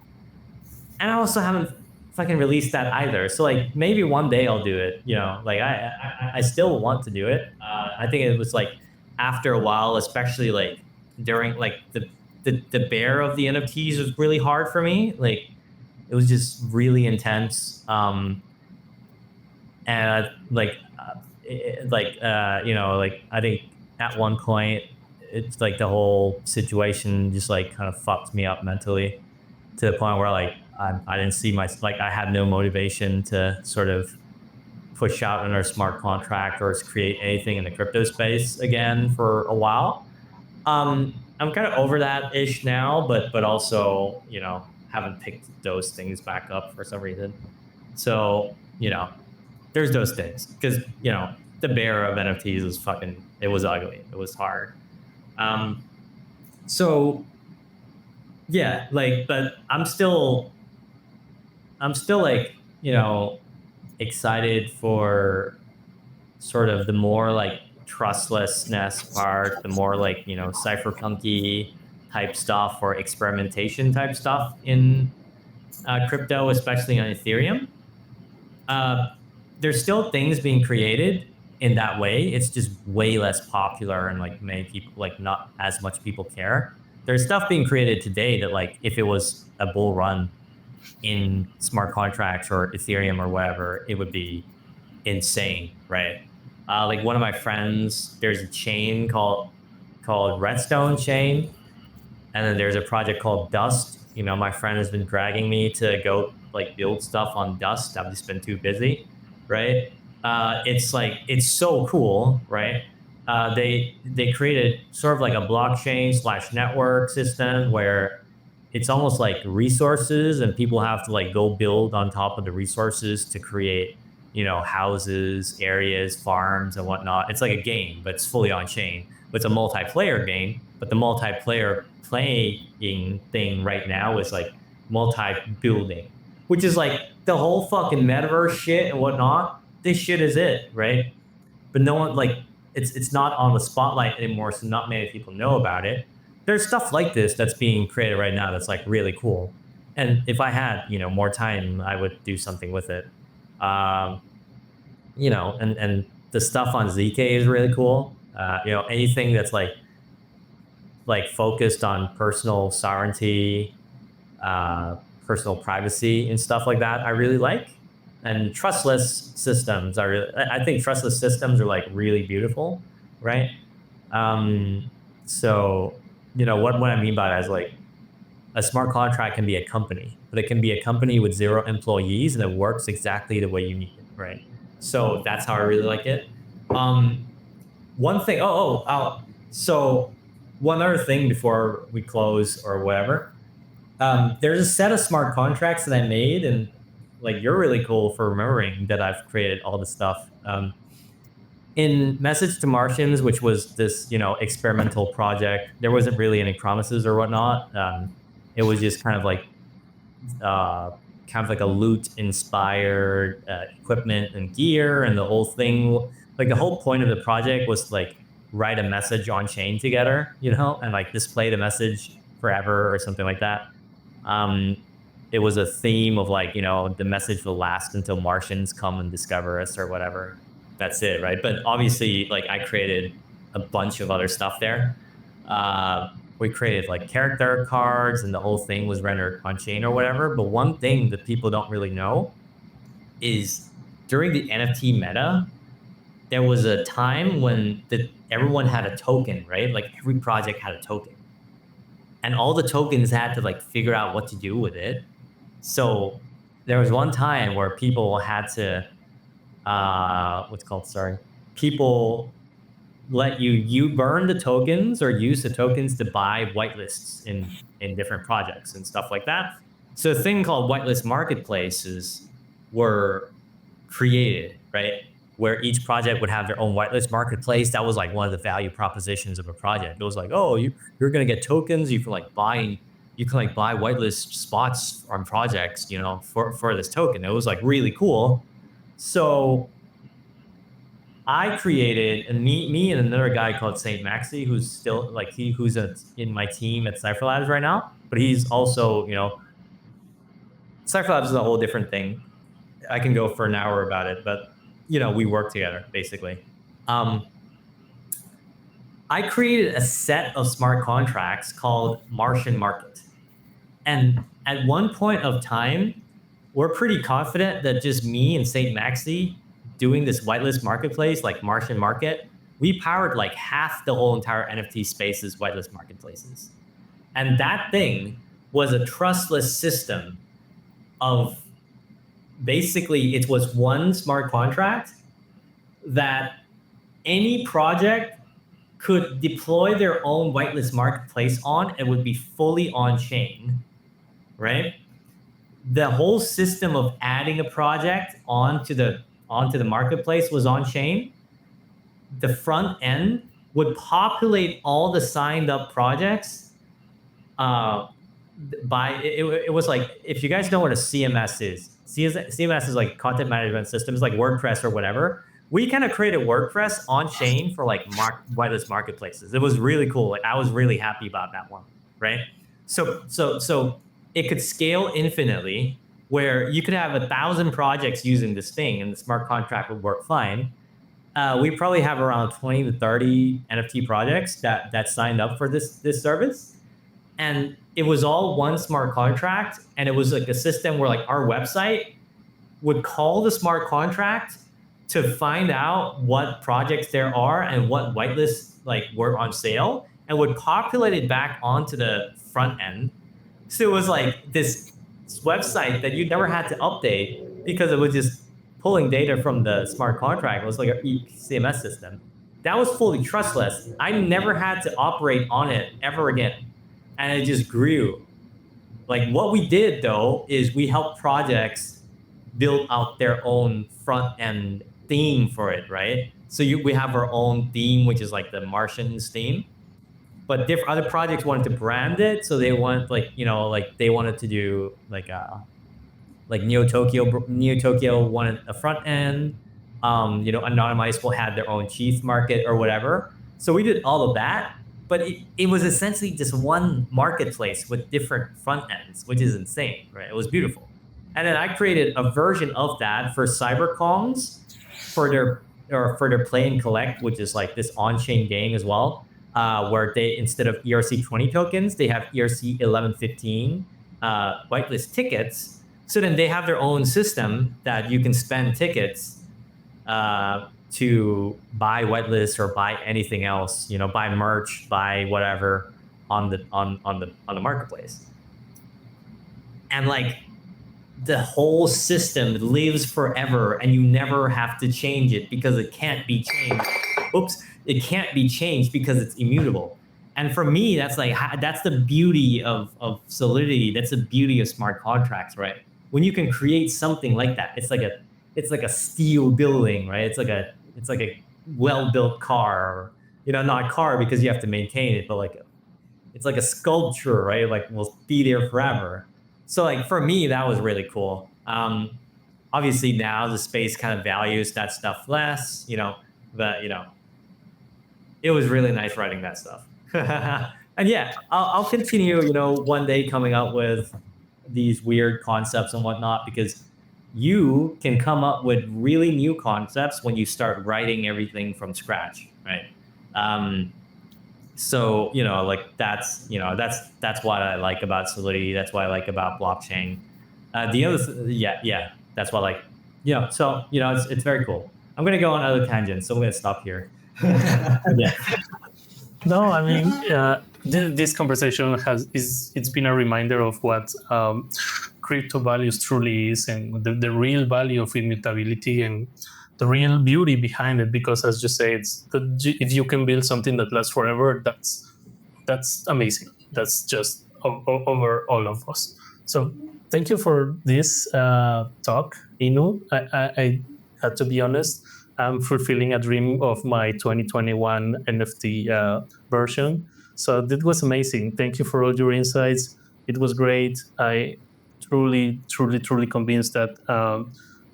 And I also haven't fucking released that either. So like maybe one day I'll do it. Like I still want to do it. I think it was like after a while, especially like during like the bear of the NFTs was really hard for me. Like it was just really intense. And like I think at one point it's like the whole situation just like kind of fucked me up mentally to the point where like I didn't see I had no motivation to sort of push out another smart contract or create anything in the crypto space again for a while. I'm kind of over that ish now, but also haven't picked those things back up for some reason. So there's those things because the bear of NFTs was it was ugly, it was hard. So yeah, like, but I'm still like excited for sort of the more like trustlessness part, the more like cypherpunky type stuff or experimentation type stuff in crypto, especially on Ethereum. There's still things being created in that way. It's just way less popular and like many people, like not as much people care. There's stuff being created today that like if it was a bull run in smart contracts or Ethereum or whatever, it would be insane, right? Like one of my friends, there's a chain called Redstone chain, and then there's a project called Dust. My friend has been dragging me to go like build stuff on Dust. I've just been too busy, right? It's so cool, right? They created sort of like a blockchain / network system where it's almost like resources, and people have to like go build on top of the resources to create, houses, areas, farms, and whatnot. It's like a game, but it's fully on chain. But it's a multiplayer game. But the multiplayer playing thing right now is like multi-building, which is like the whole fucking metaverse shit and whatnot. This shit is it, right? But no one like it's not on the spotlight anymore, so not many people know about it. There's stuff like this that's being created right now that's like really cool. And if I had, more time, I would do something with it. And the stuff on ZK is really cool. Anything that's like focused on personal sovereignty, personal privacy and stuff like that, I really like. And trustless systems I think trustless systems are like really beautiful, right? So what I mean by that is like a smart contract can be a company, but it can be a company with 0 employees and it works exactly the way you need it, right? So that's how I really like it. One thing, so one other thing before we close or whatever, there's a set of smart contracts that I made, and like you're really cool for remembering that I've created all this stuff. In Message to Martians, which was this, experimental project, there wasn't really any promises or whatnot. It was just kind of like a loot-inspired equipment and gear, and the whole thing, like the whole point of the project was like write a message on chain together, and like display the message forever or something like that. It was a theme of like, the message will last until Martians come and discover us or whatever. That's it, right? But obviously, like I created a bunch of other stuff there. We created like character cards, and the whole thing was rendered on chain or whatever. But one thing that people don't really know is during the NFT meta, there was a time when everyone had a token, right? Like every project had a token, and all the tokens had to like figure out what to do with it. So there was one time where people had to, people let you burn the tokens or use the tokens to buy whitelists in different projects and stuff like that. So a thing called whitelist marketplaces were created, right? where each project would have their own whitelist marketplace. That was like one of the value propositions of a project. It was like, oh, you're gonna get tokens. You can like buy whitelist spots on projects, you know, for this token. It was like really cool. So I created, and me and another guy called Saint Maxi, who's still like who's in my team at Cypher Labs right now, but he's also, you know, Cypher Labs is a whole different thing. I can go for an hour about it, but you know, we work together basically. I created a set of smart contracts called Martian Market. And at one point of time, we're pretty confident that just me and Saint Maxi doing this whitelist marketplace, like Martian Market, we powered like half the whole entire NFT space's whitelist marketplaces. And that thing was a trustless system of basically, it was one smart contract that any project could deploy their own whitelist marketplace on and would be fully on chain, right? The whole system of adding a project onto the marketplace was on chain. The front end would populate all the signed up projects it was like, if you guys know what a CMS is, CMS is like content management systems, like WordPress or whatever. We kind of created WordPress on chain for like whitelist marketplaces. It was really cool. Like I was really happy about that one, right? So it could scale infinitely, where you could have 1,000 projects using this thing, and the smart contract would work fine. We probably have around 20 to 30 NFT projects that signed up for this service, and it was all one smart contract. And it was like a system where like our website would call the smart contract to find out what projects there are and what whitelists like were on sale, and would populate it back onto the front end. So it was like this website that you never had to update because it was just pulling data from the smart contract. It was like a CMS system. That was fully trustless. I never had to operate on it ever again. And it just grew. Like what we did though, is we helped projects build out their own front end theme for it, right? So we have our own theme, which is like the Martians theme. But other projects wanted to brand it, so they want like, you know, like they wanted to do like Neo Tokyo wanted a front end. You know, Anonymizable had their own chief market or whatever. So we did all of that, but it was essentially just one marketplace with different front ends, which is insane, right? It was beautiful. And then I created a version of that for CyberCons for their play and collect, which is like this on-chain game as well. Where they, instead of ERC20 tokens, they have ERC 1115 whitelist tickets. So then they have their own system that you can spend tickets to buy whitelists or buy anything else, you know, buy merch, buy whatever on the marketplace. And like the whole system lives forever, and you never have to change it because it can't be changed. It can't be changed because it's immutable. And for me, that's like, that's the beauty of Solidity. That's the beauty of smart contracts, right? When you can create something like that, it's like a steel building, right? It's like a well-built car, you know, not a car because you have to maintain it, but it's like a sculpture, right? Like will be there forever. So like for me, that was really cool. Obviously now the space kind of values that stuff less, you know, but you know, it was really nice writing that stuff. And yeah, I'll continue, you know, one day coming up with these weird concepts and whatnot, because you can come up with really new concepts when you start writing everything from scratch, right? So, you know, like that's what I like about Solidity. That's what I like about blockchain. The other, that's what I like, you know, so, you know, it's very cool. I'm going to go on other tangents, so I'm going to stop here. Yeah. No, I mean, this conversation it's been a reminder of what crypto values truly is, and the real value of immutability and the real beauty behind it. Because as you say, if you can build something that lasts forever, that's amazing. That's just over all of us. So thank you for this talk, Inu. I had to be honest. I'm fulfilling a dream of my 2021 NFT version. So that was amazing. Thank you for all your insights. It was great. I truly convinced that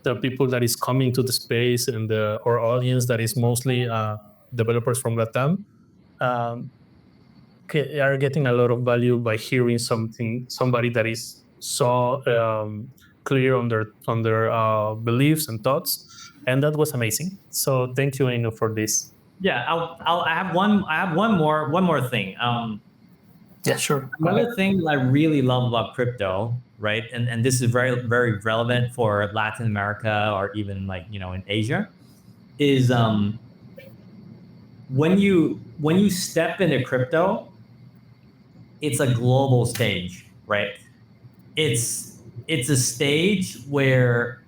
the people that is coming to the space and our audience that is mostly developers from Latam um, are getting a lot of value by hearing somebody that is so clear on their beliefs and thoughts, and that was amazing. So thank you, Aino, for this. Yeah, I have one more thing. Yeah, sure. Another thing that I really love about crypto, right? And this is very relevant for Latin America or even like, in Asia, is when you step into crypto, it's a global stage, right? It's a stage where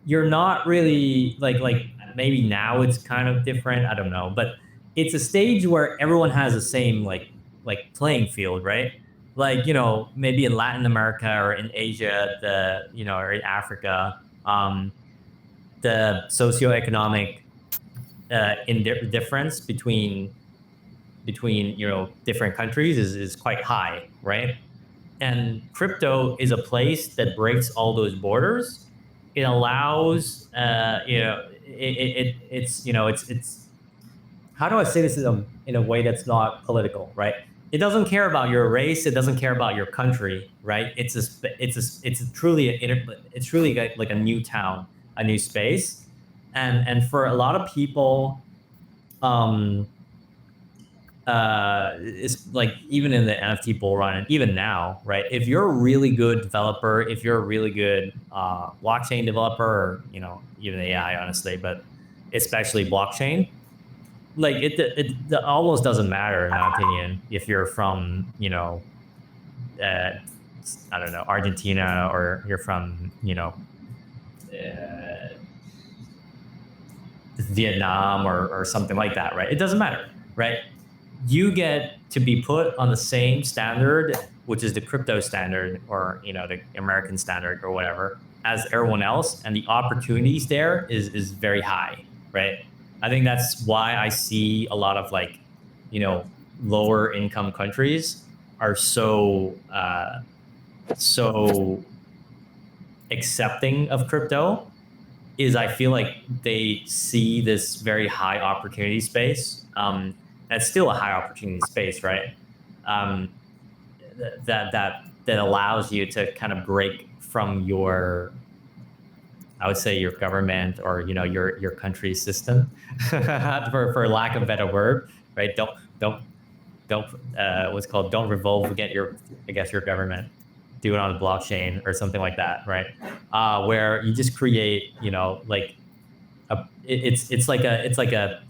you're not really like maybe now it's kind of different, I don't know, but it's a stage where everyone has the same like playing field, right? Like, maybe in Latin America or in Asia, or in Africa, the socioeconomic difference between different countries is quite high, right? And crypto is a place that breaks all those borders. It allows it's how do I say this in a way that's not political, right? It doesn't care about your race. It doesn't care about your country, right? It's truly like a new town, a new space, and for a lot of people, it's like even in the NFT bull run and even now, right? If you're a really good developer, if you're a really good blockchain developer, or even AI, honestly, but especially blockchain, like it almost doesn't matter in my opinion if you're from I don't know, Argentina, or you're from Vietnam or something like that, right? It doesn't matter, right? You get to be put on the same standard, which is the crypto standard, or the American standard or whatever, as everyone else, and the opportunities there is very high, right? I think that's why I see a lot of like lower income countries are so accepting of crypto, is I feel like they see this very high opportunity space. It's still a high opportunity space, right? That allows you to kind of break from your, I would say, your government or your country's system, for lack of a better word, right? Don't what's called, don't revolve against your government. Do it on the blockchain or something like that, right? Where you just create, like it's like a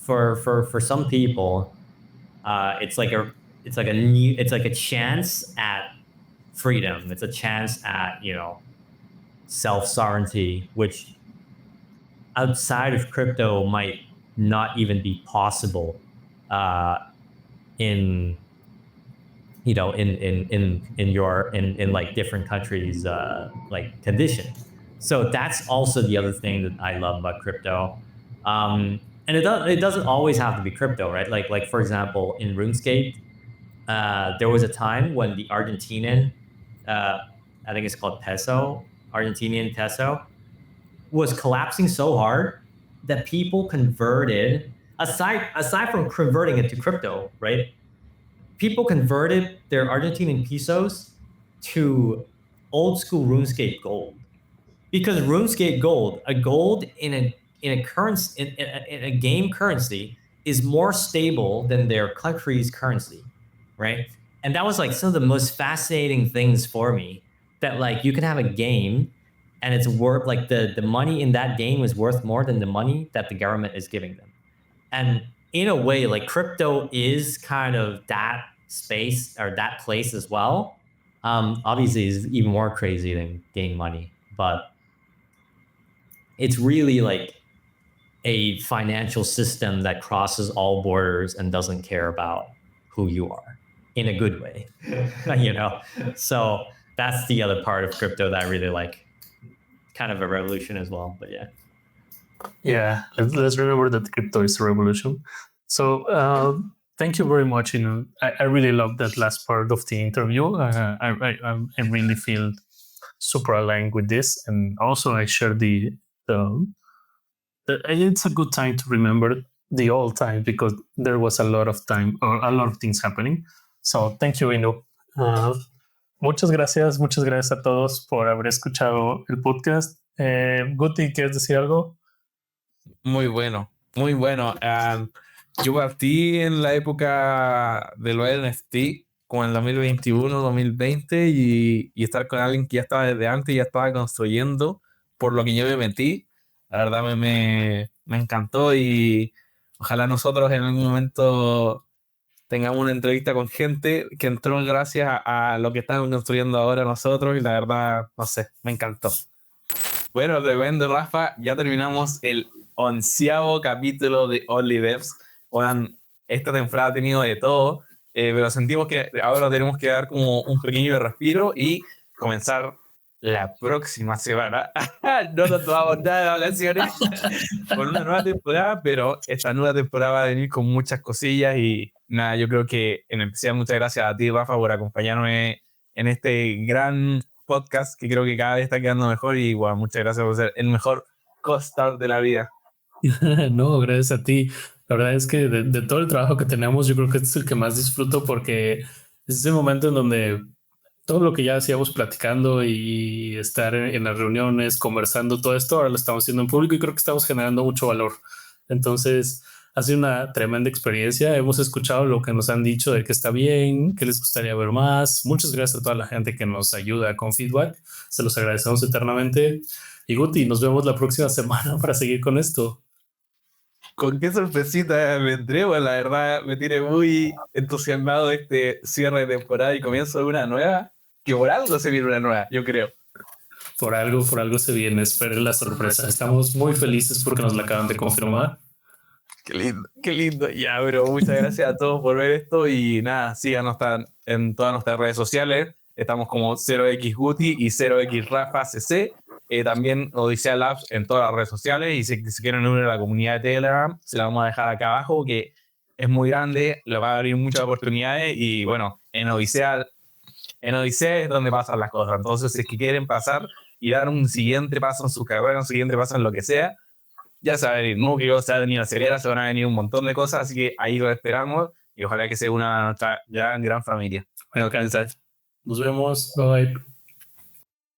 for some people, it's like a chance at freedom. It's a chance at self-sovereignty, which outside of crypto might not even be possible in like different countries like condition. So that's also the other thing that I love about crypto. And it doesn't always have to be crypto, right? Like for example, in RuneScape, there was a time when the Argentinian, I think it's called peso, Argentinian peso, was collapsing so hard that people converted, aside from converting it to crypto, right? People converted their Argentinian pesos to old school RuneScape gold, because RuneScape gold, a gold in a currency, in a game currency, is more stable than their country's currency, right? And that was like some of the most fascinating things for me, that like you can have a game and it's worth like the money in that game is worth more than the money that the government is giving them. And in a way, like crypto is kind of that space or that place as well. Obviously, it's even more crazy than game money, but it's really like a financial system that crosses all borders and doesn't care about who you are, in a good way, So that's the other part of crypto that I really like. Kind of a revolution as well, but yeah. Yeah, let's remember that crypto is a revolution. So thank you very much. I really love that last part of the interview. I really feel super aligned with this, and also I share the it's a good time to remember the old time because there was a lot of time or a lot of things happening. So thank you, Ino. Muchas gracias a todos por haber escuchado el podcast. Guti, ¿quieres decir algo? Muy bueno, muy bueno. Yo partí en la época de los NFT, como en el 2021, 2020, y estar con alguien que ya estaba desde antes y ya estaba construyendo, por lo que yo me metí, la verdad me encantó y ojalá nosotros en algún momento tengamos una entrevista con gente que entró gracias a lo que estamos construyendo ahora nosotros y la verdad, no sé, me encantó. Bueno, tremendo, Rafa. Ya terminamos el 11º capítulo de OnlyDevs. Oigan, esta temporada ha tenido de todo, pero sentimos que ahora tenemos que dar como un pequeño respiro y comenzar la próxima semana. No nos tomamos nada de vacaciones con una nueva temporada, pero esta nueva temporada va a venir con muchas cosillas y nada, yo creo que en especial muchas gracias a ti, Rafa, por acompañarme en este gran podcast que creo que cada vez está quedando mejor y bueno, muchas gracias por ser el mejor co-star de la vida. No, gracias a ti. La verdad es que de todo el trabajo que tenemos, yo creo que este es el que más disfruto porque es ese momento en donde todo lo que ya hacíamos platicando y estar en las reuniones, conversando, todo esto, ahora lo estamos haciendo en público y creo que estamos generando mucho valor. Entonces, ha sido una tremenda experiencia. Hemos escuchado lo que nos han dicho de que está bien, que les gustaría ver más. Muchas gracias a toda la gente que nos ayuda con feedback. Se los agradecemos eternamente. Y Guti, nos vemos la próxima semana para seguir con esto. Con qué sorpresita me entrego, la verdad me tiene muy entusiasmado este cierre de temporada y comienzo de una nueva, que por algo se viene una nueva, yo creo. Por algo se viene, esperen la sorpresa. Estamos muy felices porque nos la acaban de confirmar. Qué lindo. Ya, pero muchas gracias a todos por ver esto y nada, síganos en todas nuestras redes sociales. Estamos como 0xguti y 0xrafacc. También Odisea Labs en todas las redes sociales y si quieren unir a la comunidad de Telegram, se la vamos a dejar acá abajo, que es muy grande, le va a abrir muchas oportunidades y bueno, en Odisea es donde pasan las cosas. Entonces, si es que quieren pasar y dar un siguiente paso en su carrera, un siguiente paso en lo que sea, ya se va a venir núcleo, se va a venir acelera, se van a venir un montón de cosas, así que ahí lo esperamos y ojalá que sea una nuestra gran familia. Bueno, nos vemos. Bye.